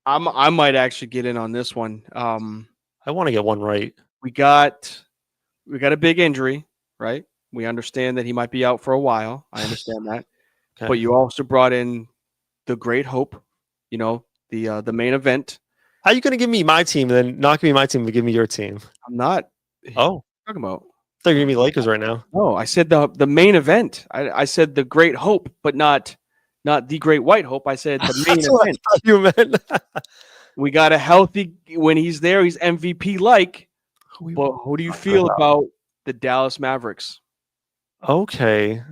I might actually get in on this one. I want to get one right. We got a big injury, right? We understand that he might be out for a while. I understand that. Okay. But you also brought in the great hope, the main event. How are you going to give me my team and then not give me my team but give me your team? I'm not. Oh. Talking about? I thought you were giving me Lakers right now. No, I said the main event. I said the great hope, but not the great white hope. I said the main event. I thought you meant. We got a healthy when he's there. He's MVP like. But who do you feel about the Dallas Mavericks? Okay,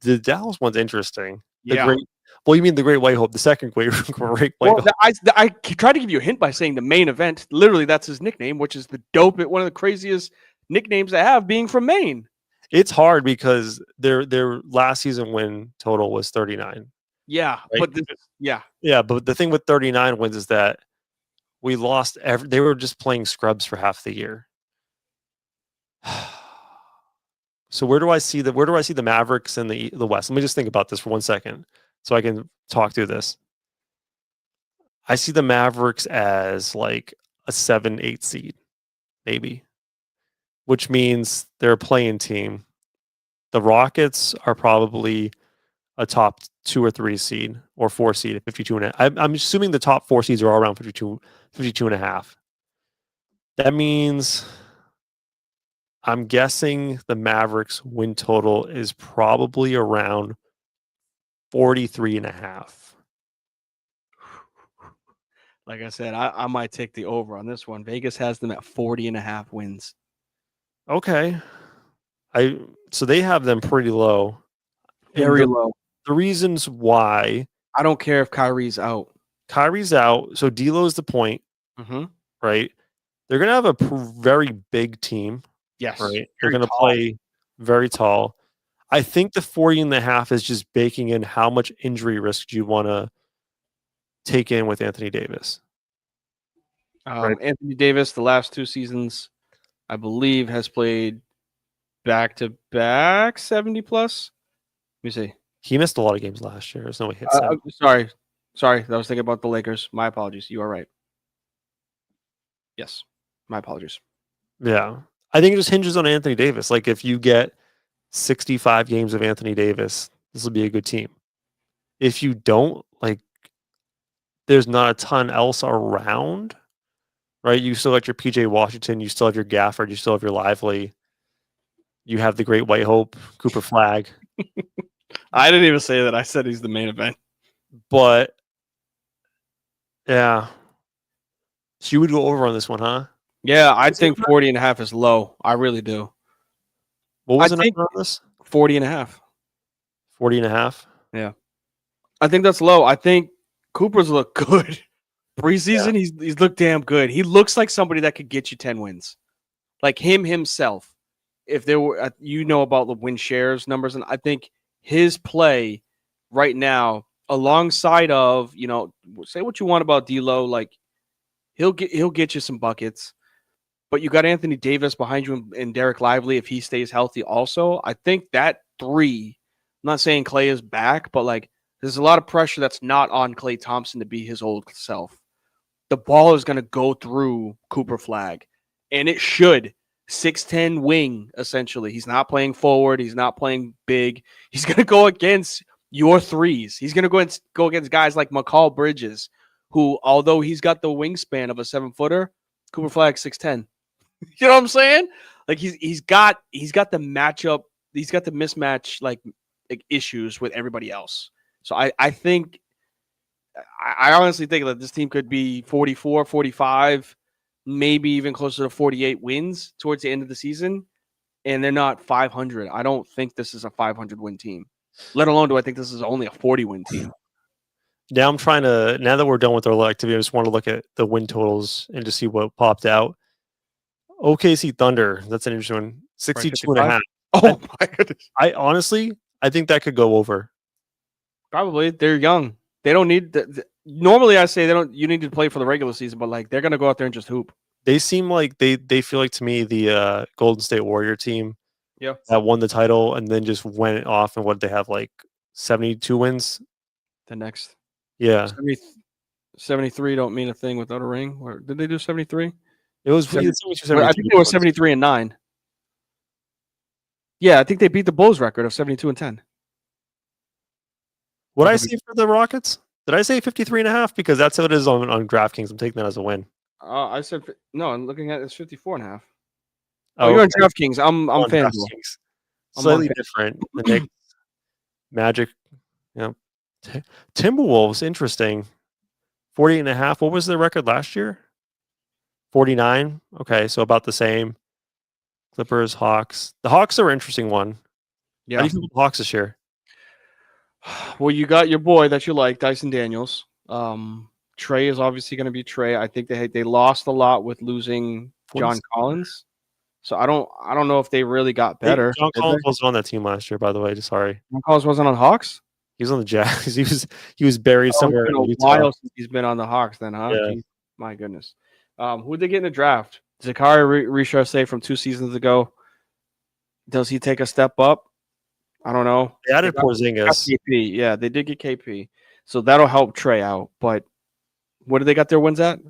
the Dallas one's interesting. Yeah. You mean the great white hope? The second great white hope. I tried to give you a hint by saying the main event. Literally, that's his nickname, which is one of the craziest nicknames I have, being from Maine. It's hard because their last season win total was 39. Yeah, Right? but yeah, Yeah, but the thing with 39 wins is that we lost they were just playing scrubs for half the year. So where do I see the Mavericks in the West? Let me just think about this for 1 second so I can talk through this. I see the Mavericks as like a 7-8 seed, maybe, which means they're a playing team. The Rockets are probably a top 2 or 3 seed or 4 seed at 52 and a half. I'm assuming the top 4 seeds are all around 52 and a half. That means I'm guessing the Mavericks win total is probably around 43 and a half. like I said, I might take the over on this one. Vegas has them at 40.5 wins. Okay. So they have them pretty low. Very low. The reasons why I don't care if Kyrie's out. Kyrie's out, so D'Lo's the point, right? They're gonna have a very big team, Yes. right? They're gonna play very tall. I think the 40 and a half is just baking in how much injury risk do you want to take in with Anthony Davis. Right. Anthony Davis, the last 2 seasons, I believe, has played back-to-back 70 plus. Let me see. He missed a lot of games last year. There's no way he hit Sorry. I was thinking about the Lakers. My apologies. You are right. Yes. My apologies. Yeah. I think it just hinges on Anthony Davis. Like if you get 65 games of Anthony Davis, this will be a good team. If you don't, like there's not a ton else around, right? You still got your PJ Washington, you still have your Gafford, you still have your Lively, you have the Great White Hope, Cooper Flag. I didn't even say that. I said he's the main event. But yeah. So you would go over on this one, huh? Yeah, I think 40 and a half is low. I really do. What was the number on this? 40 and a half. 40 and a half? Yeah. I think that's low. I think Cooper's look good. Preseason, he's looked damn good. He looks like somebody that could get you 10 wins. Like himself. If there were, about the win shares numbers, and I think his play right now, alongside of, say what you want about D'Lo, like he'll get you some buckets. But you got Anthony Davis behind you and Derek Lively if he stays healthy also. I think that 3, I'm not saying Klay is back, but like there's a lot of pressure that's not on Klay Thompson to be his old self. The ball is going to go through Cooper Flag, and it should. 6'10" wing, essentially. He's not playing forward. He's not playing big. He's going to go against your threes. He's going to go against guys like McCall Bridges, who, although he's got the wingspan of a 7-footer, Cooper Flag 6'10". You know what I'm saying? Like he's got the matchup. He's got the mismatch like issues with everybody else. So I think I honestly think that this team could be 44, 45, maybe even closer to 48 wins towards the end of the season. And they're not 500. I don't think this is a 500 win team, let alone do I think this is only a 40 win team. Now now that we're done with our activity, I just want to look at the win totals and just see what popped out. OKC Thunder, that's an interesting one. 62 and a half. Oh my goodness. I think that could go over. Probably. They're young. They don't need normally I say you need to play for the regular season, but like they're gonna go out there and just hoop. They seem like they feel like to me the Golden State Warrior team that won the title and then just went off and what they have like 72 wins. The next. Yeah. 73 don't mean a thing without a ring. Or did they do 73? It was 72. I think they were 73 and 9. Yeah, I think they beat the Bulls record of 72 and 10. What did I say for the Rockets? Did I say 53 and a half? Because that's how it is on DraftKings. I'm taking that as a win. I said no. I'm looking at it's 54 and a half. Oh, you're on DraftKings. I'm FanDuel. Slightly different. The Knicks, Magic, Timberwolves. Interesting. 40 and a half. What was their record last year? 49. Okay, so about the same. Clippers, Hawks. The Hawks are an interesting one. Yeah. How do you feel about the Hawks this year? Well, you got your boy that you like, Dyson Daniels. Trey is obviously going to be Trey. I think they lost a lot with losing John Collins. So I don't know if they really got Hey, better. John Did Collins they? was on that team last year, by the way. Just sorry, John Collins wasn't on Hawks. he was on the Jazz. He was buried Oh, it's somewhere been in a Utah. while since he's been on the Hawks, then, huh? Yeah. Jeez, my goodness. Who'd they get in the draft? Zakari Richardson from 2 seasons ago. Does he take a step up? I don't know. They They added got Porzingis. KP. Yeah, they did get KP. So that'll help Trey out. But what do they got their wins at?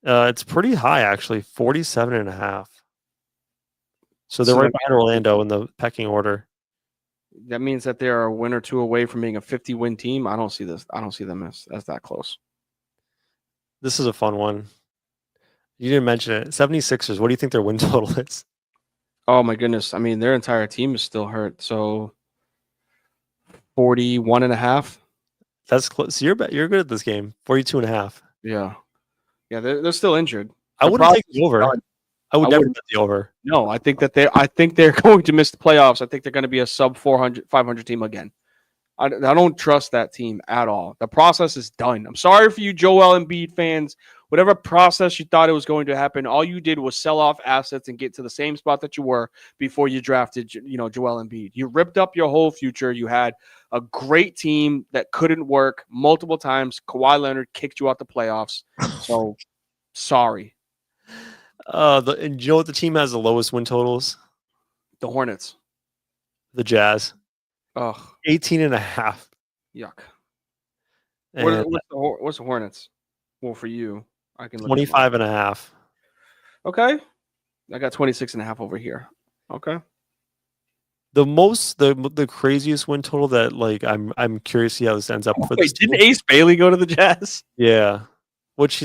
It's pretty high actually, 47.5. So they're So right behind Orlando in the pecking order. that means that they're a win or two away from being a 50-win team. I don't see this. I don't see them as that close. This is a fun one. You didn't mention it. 76ers, what do you think their win total is? Oh my goodness. I mean, their entire team is still hurt. So 41.5. That's close. So you're good at this game. 42.5. Yeah. Yeah, they're still injured. I The wouldn't take process the is over. done. I would I never wouldn't. bet the over. No, I think they're going to miss the playoffs. I think they're going to be a sub 400, 500 team again. I don't trust that team at all. The process is done. I'm sorry for you, Joel Embiid fans. Whatever process you thought it was going to happen, all you did was sell off assets and get to the same spot that you were before you drafted, Joel Embiid. You ripped up your whole future. You had a great team that couldn't work multiple times. Kawhi Leonard kicked you out the playoffs. So, sorry. And you know what the team has the lowest win totals? The Hornets. The Jazz. Ugh, 18.5. yuck. And What's the Hornets? Well, for you, I can look 25.5. Okay. I got 26.5 over here. Okay. The craziest win total that like I'm curious to see how this ends up for this Wait, didn't team. Ace Bailey go to the Jazz? Yeah. Which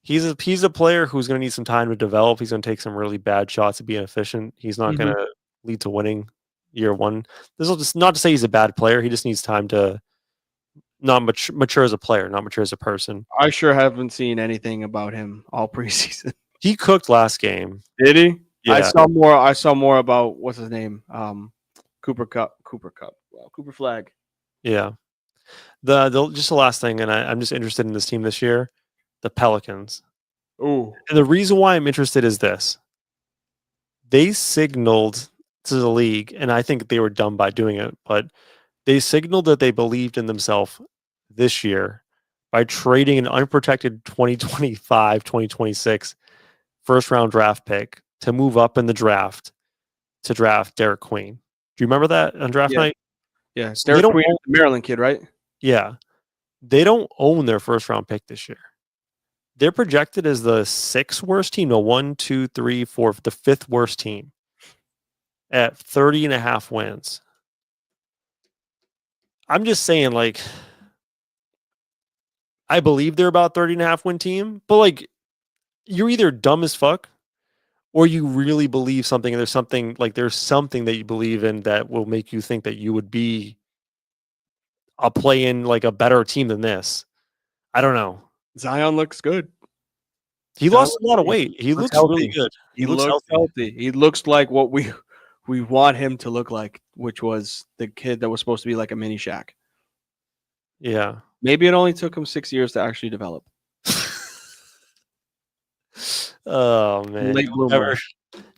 he's a player who's going to need some time to develop. He's going to take some really bad shots to be inefficient. He's not going to lead to winning year one. This will just not to say he's a bad player. He just needs time to not mature as a player, not mature as a person. I sure haven't seen anything about him all preseason. He cooked last game. Did he? Yeah. I saw more about what's his name? Cooper Cup. Well, Cooper Flag. Yeah. Just the last thing, and I'm just interested in this team this year, the Pelicans. Ooh. And the reason why I'm interested is this. They signaled to the league, and I think they were dumb by doing it, but they signaled that they believed in themselves this year by trading an unprotected 2025, 2026 first round draft pick to move up in the draft to draft Derek Queen. Do you remember that on draft night? Yeah, So Derek Queen, the Maryland kid, right? Yeah. They don't own their first round pick this year. They're projected as the sixth worst team. No, 1, 2, 3, 4, the fifth worst team at 30.5 wins. I'm just saying, like, I believe they're about 30.5 win team, but like, you're either dumb as fuck or you really believe something, and there's something that you believe in that will make you think that you would be a play in like a better team than this. I don't know. Zion looks good. He lost a lot of weight. He looks really good. He looks healthy. He looks like what we want him to look like, which was the kid that was supposed to be like a mini Shaq. Yeah. Maybe it only took him 6 years to actually develop. Oh man, Late bloomer.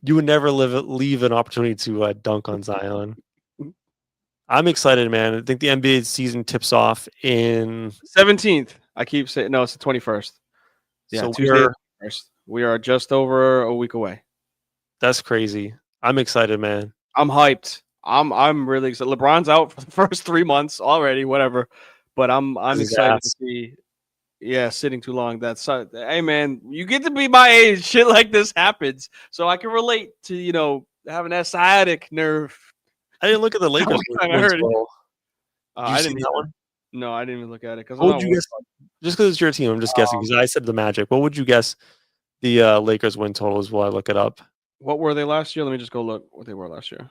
you would never leave an opportunity to dunk on Zion. I'm excited, man. I think the NBA season tips off in 17th. I keep saying no, it's the 21st. Yeah, so Tuesday. We are just over a week away. That's crazy. I'm excited, man. I'm hyped. I'm really excited. LeBron's out for the first 3 months already, whatever. But I'm excited to see. Yeah, sitting too long. Hey man, you get to be my age. Shit like this happens, so I can relate to having that sciatic nerve. I didn't look at the Lakers. I heard it. I didn't see that one. No, I didn't even look at it. What would you guess? Just because it's your team, I'm just guessing. Because I said the Magic. What would you guess the Lakers win total is? While I look it up. What were they last year? Let me just go look what they were last year.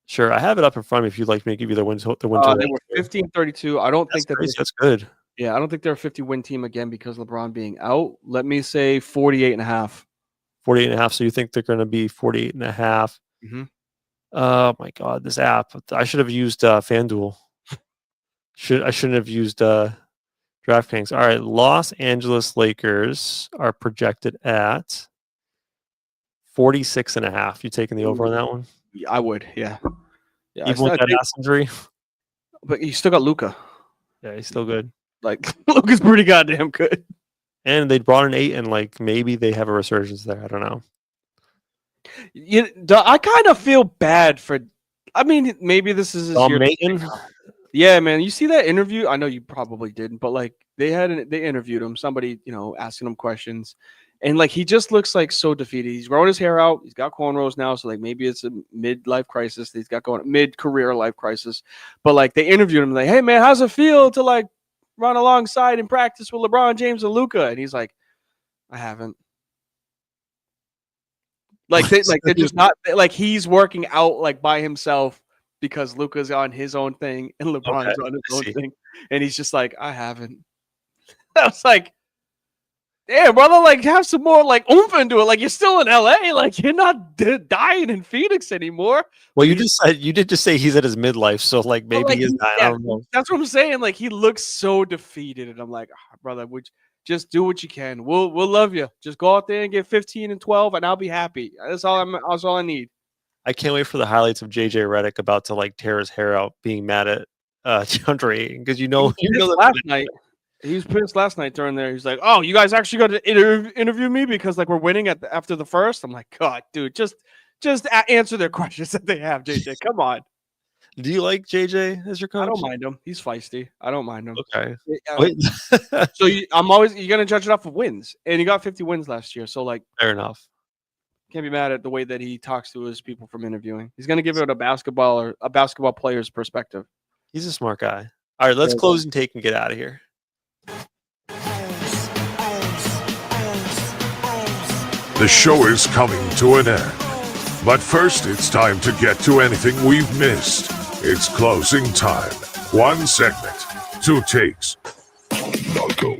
Sure, I have it up in front of me. If you'd like me to give you the win total. They were 15-32. I don't think that's good. Yeah, I don't think they're a 50-win team again because LeBron being out. Let me say 48.5. 48.5. So you think they're going to be 48.5? Mm-hmm. Oh my God, this app! I should have used FanDuel. I shouldn't have used DraftKings. All right, Los Angeles Lakers are projected at 46.5. You taking the over on that one? Yeah, I would. Yeah. Even with that ass injury? But you still got Luka. Yeah, he's still good. Like, Luka's pretty goddamn good. And they brought in 8, and like maybe they have a resurgence there. I don't know. I kind of feel bad for. I mean, maybe this is his year. Yeah, man. You see that interview? I know you probably didn't, but like they interviewed him. Somebody, asking him questions, and like he just looks like so defeated. He's growing his hair out. He's got cornrows now, so like maybe it's a mid-life crisis that he's got going, mid-career life crisis. But like they interviewed him, like, "Hey man, how's it feel to like run alongside and practice with LeBron James and Luka?" And he's like, "I haven't." Like they're just not like he's working out like by himself because Luka's on his own thing and LeBron's on his own thing, and he's just like, I haven't. I was like, damn, brother, like have some more like oomph into it. Like you're still in LA, like you're not dying in Phoenix anymore. Well, you did just say he's at his midlife, so like maybe like, he's dying. I don't know. That's what I'm saying. Like he looks so defeated, and I'm like, brother, would you just do what you can. We'll love you. Just go out there and get 15 and 12, and I'll be happy. That's all I need. I can't wait for the highlights of JJ Redick about to like tear his hair out, being mad at DeAndre Ayton because last night. He was pissed last night during there. He's like, "Oh, you guys actually got to interview me because like we're winning after the first." I'm like, "God, dude, just answer their questions that they have, JJ. Come on." Do you like JJ as your coach? I don't mind him. He's feisty. I don't mind him. Okay. So you're gonna judge it off of wins, and he got 50 wins last year. So like, fair enough. Can't be mad at the way that he talks to his people from interviewing. He's gonna give it a basketball player's perspective. He's a smart guy. All right, let's close and take and get out of here. The show is coming to an end. But first, it's time to get to anything we've missed. It's closing time. 1 segment, 2 takes. Now go.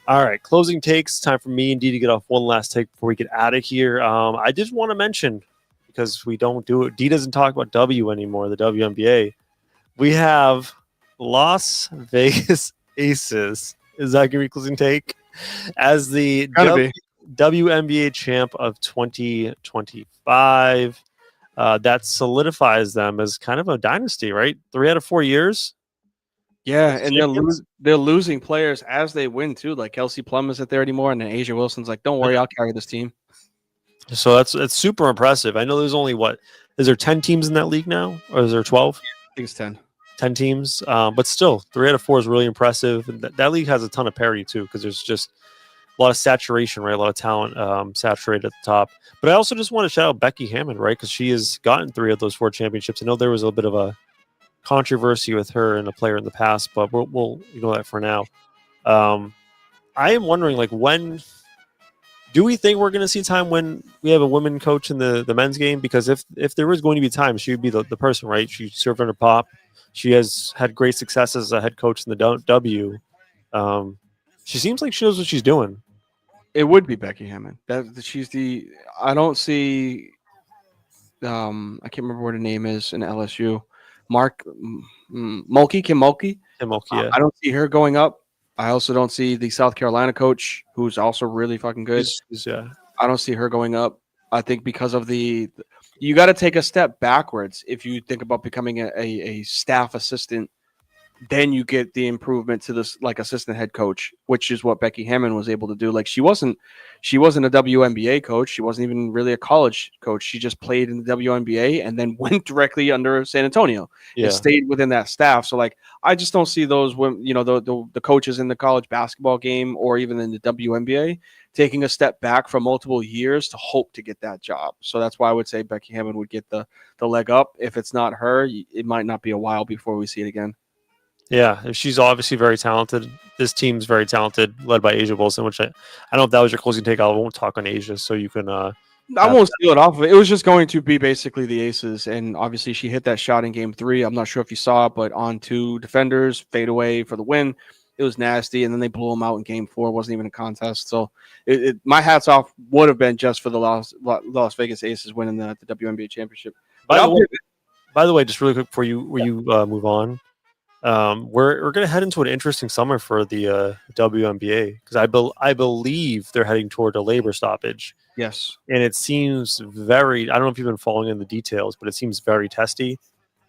All right, closing takes. Time for me and D to get off one last take before we get out of here. I just want to mention, because we don't do it, D doesn't talk about W anymore, the WNBA. We have Las Vegas Aces. Is that going to be closing take? As the WNBA champ of 2025. That solidifies them as kind of a dynasty, right? 3 out of 4 years. Yeah, and they're losing players as they win too. Like Kelsey Plum isn't there anymore, and then Asia Wilson's like, "Don't worry, I'll carry this team." So it's super impressive. I know there's only is there 10 teams in that league now, or is there 12? I think it's 10. 10 teams, but still 3 out of 4 is really impressive. And that league has a ton of parity too, because there's just a lot of saturation, right? A lot of talent saturated at the top. But I also just want to shout out Becky Hammond, right? Because she has gotten 3 of those 4 championships. I know there was a bit of a controversy with her and a player in the past, but we'll ignore that for now. I am wondering, like, when do we think we're going to see time when we have a women coach in the men's game? Because if there is going to be time, she would be the person, right? She served under Pop. She has had great success as a head coach in the W. She seems like she knows what she's doing. It would be Becky Hammond. I don't see. I can't remember what her name is in LSU. Kim Mulkey. Yeah. I don't see her going up. I also don't see the South Carolina coach, who's also really fucking good. I don't see her going up. I think because of you got to take a step backwards if you think about becoming a staff assistant. Then you get the improvement to this like assistant head coach, which is what Becky Hammond was able to do. Like she wasn't a WNBA coach. She wasn't even really a college coach. She just played in the WNBA and then went directly under San Antonio and stayed within that staff. So like, I just don't see those women, the coaches in the college basketball game or even in the WNBA taking a step back for multiple years to hope to get that job. So that's why I would say Becky Hammond would get the leg up. If it's not her, it might not be a while before we see it again. Yeah, she's obviously very talented. This team's very talented, led by Asia Wilson, which I don't know if that was your closing take. I won't talk on Asia, so you can. I won't steal it off of it. It was just going to be basically the Aces, and obviously she hit that shot in Game 3. I'm not sure if you saw it, but on 2 defenders, fade away for the win. It was nasty, and then they blew them out in Game 4. It wasn't even a contest. So my hats off would have been just for the Las Vegas Aces winning the WNBA championship. By the way, just really quick before you move on. We're going to head into an interesting summer for the WNBA because I believe they're heading toward a labor stoppage. Yes. And it seems very. I don't know if you've been following in the details, but it seems very testy.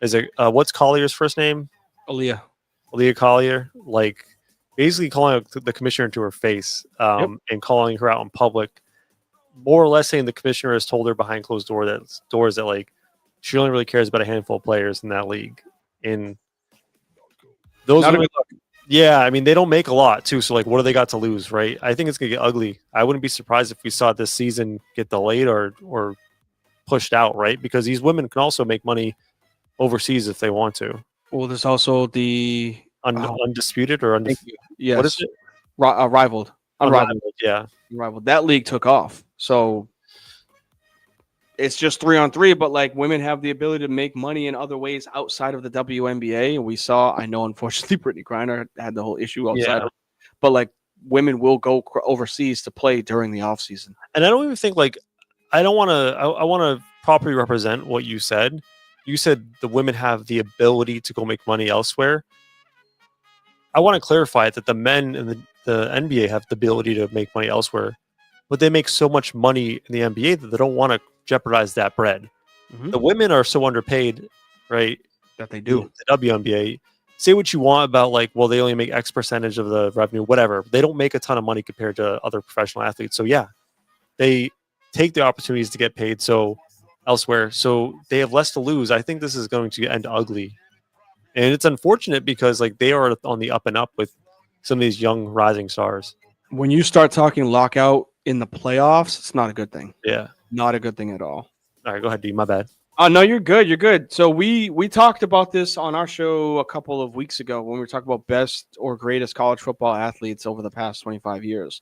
Is it what's Collier's first name? Aaliyah. Aaliyah Collier, like basically calling out the commissioner to her face and calling her out in public, more or less saying the commissioner has told her behind closed doors that like she only really cares about a handful of players in that league. And those Not a women, good look. yeah, I mean they don't make a lot too. So like, what do they got to lose, right? I think it's gonna get ugly. I wouldn't be surprised if we saw this season get delayed or pushed out, right? Because these women can also make money overseas if they want to. Well, there's also the Undisputed or undefeated. yes, What is it? Rivaled, unrivaled, Yeah. unrivaled. That league took off, so it's just 3-on-3. But like, women have the ability to make money in other ways outside of the WNBA. And we saw, I know, unfortunately, Brittany Griner had the whole issue outside of, but like, women will go overseas to play during the off season. And I don't even think like I don't want to. I want to properly represent what you said. You said the women have the ability to go make money elsewhere. I want to clarify that the men in the NBA have the ability to make money elsewhere, but they make so much money in the NBA that they don't want to jeopardize that bread. Mhm. The women are so underpaid, right? That they do. The WNBA. Say what you want about like, well, they only make X percentage of the revenue, whatever. They don't make a ton of money compared to other professional athletes. So yeah, they take the opportunities to get paid elsewhere. So they have less to lose. I think this is going to end ugly. And it's unfortunate because like they are on the up and up with some of these young rising stars. When you start talking lockout in the playoffs, it's not a good thing. Yeah. Not a good thing at all. All right, go ahead, D. My bad. Oh, no, you're good. You're good. So we talked about this on our show a couple of weeks ago when we were talking about best or greatest college football athletes over the past 25 years.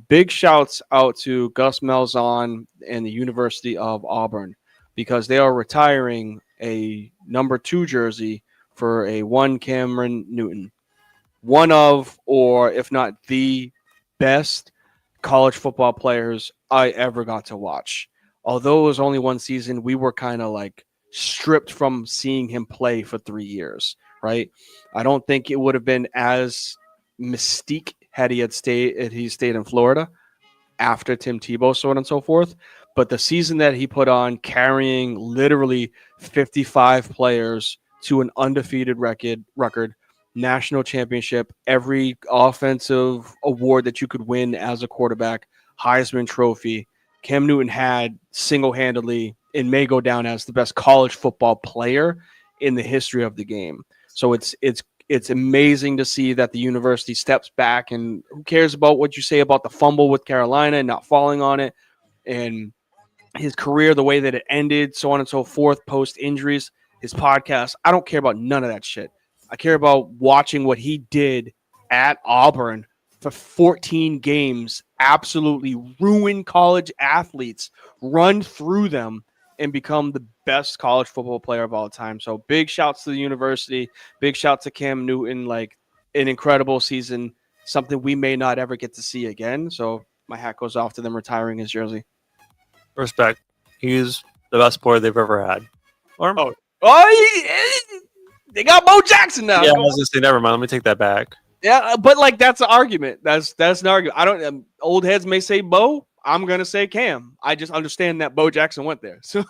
Big shouts out to Gus Malzahn and the University of Auburn because they are retiring a number 2 jersey for a one Cameron Newton. One of, or if not the best college football players I ever got to watch. Although it was only one season, we were kind of like stripped from seeing him play for 3 years, right? I don't think it would have been as mystique had he stayed in Florida after Tim Tebow, so on and so forth. But the season that he put on, carrying literally 55 players to an undefeated record, national championship, every offensive award that you could win as a quarterback, Heisman Trophy, Cam Newton had single-handedly and may go down as the best college football player in the history of the game. So it's amazing to see that the university steps back, and who cares about what you say about the fumble with Carolina and not falling on it, and his career, the way that it ended, so on and so forth, post injuries, his podcast. I don't care about none of that shit. I care about watching what he did at Auburn for 14 games, absolutely ruin college athletes, run through them, and become the best college football player of all time. So big shouts to the university, big shout to Cam Newton, like an incredible season, something we may not ever get to see again. So my hat goes off to them retiring his jersey. Respect. He's the best player they've ever had. They got Bo Jackson now. Yeah, I was gonna say never mind. Let me take that back. Yeah, but like that's an argument. That's an argument. I don't. Old heads may say Bo. I'm gonna say Cam. I just understand that Bo Jackson went there. So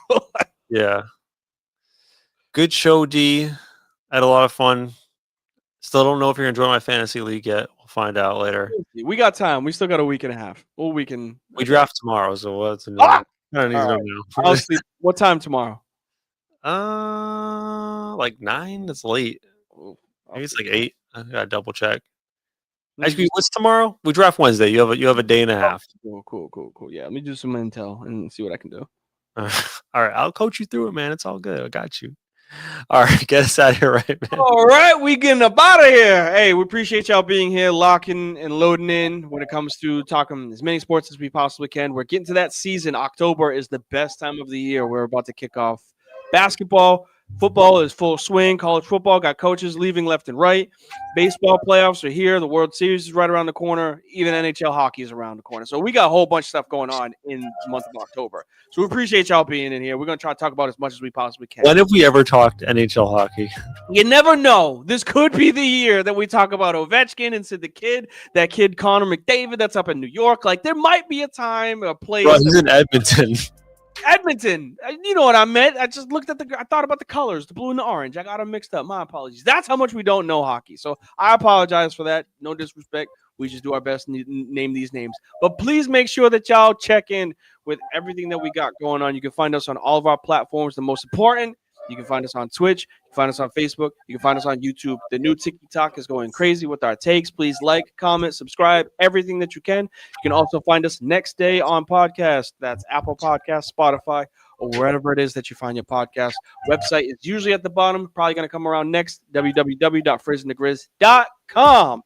yeah, good show, D. I had a lot of fun. Still don't know if you're enjoying my fantasy league yet. We'll find out later. We got time. We still got a week and a half. We draft tomorrow, so what's I'll sleep. What time tomorrow? Like 9. It's late. Maybe it's like 8. I gotta double check. Mm-hmm. Actually, what's tomorrow? We draft Wednesday. You have a day and a half. Cool. Yeah, let me do some intel and see what I can do. All right, I'll coach you through it, man. It's all good. I got you. All right, get us out of here, right, man? All right, we getting up out of here. Hey, we appreciate y'all being here, locking and loading in when it comes to talking as many sports as we possibly can. We're getting to that season. October is the best time of the year. We're about to kick off basketball. Football is full swing. College football got coaches leaving left and right. Baseball playoffs are here. The World Series is right around the corner. Even NHL hockey is around the corner. So we got a whole bunch of stuff going on in the month of October. So we appreciate y'all being in here. We're going to try to talk about as much as we possibly can. When have we ever talked NHL hockey? You never know. This could be the year that we talk about Ovechkin and Sid the Kid, that kid Connor McDavid that's up in New York. Like, there might be a time, a place. Bro, he's in Edmonton. Edmonton. You know what I meant. I just looked at I thought about the colors, the blue and the orange. I got them mixed up. My apologies. That's how much we don't know hockey. So I apologize for that. No disrespect. We just do our best to name these names. But please make sure that y'all check in with everything that we got going on. You can find us on all of our platforms. The most important, you can find us on Twitch. You can find us on Facebook. You can find us on YouTube. The new TikTok is going crazy with our takes. Please like, comment, subscribe, everything that you can. You can also find us next day on podcast. That's Apple Podcasts, Spotify, or wherever it is that you find your podcast. Website is usually at the bottom. Probably going to come around next, www.frizzandthegrizz.com.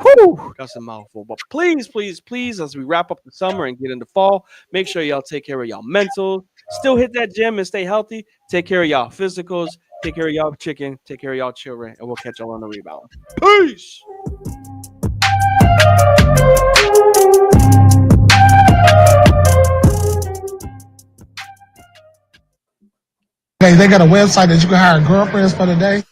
Whew, that's a mouthful. But please, please, please, as we wrap up the summer and get into fall, make sure y'all take care of y'all mental. Still hit that gym and stay healthy. Take care of y'all physicals. Take care of y'all chicken. Take care of y'all children. And we'll catch y'all on the rebound. Peace. They got a website that you can hire girlfriends for the day.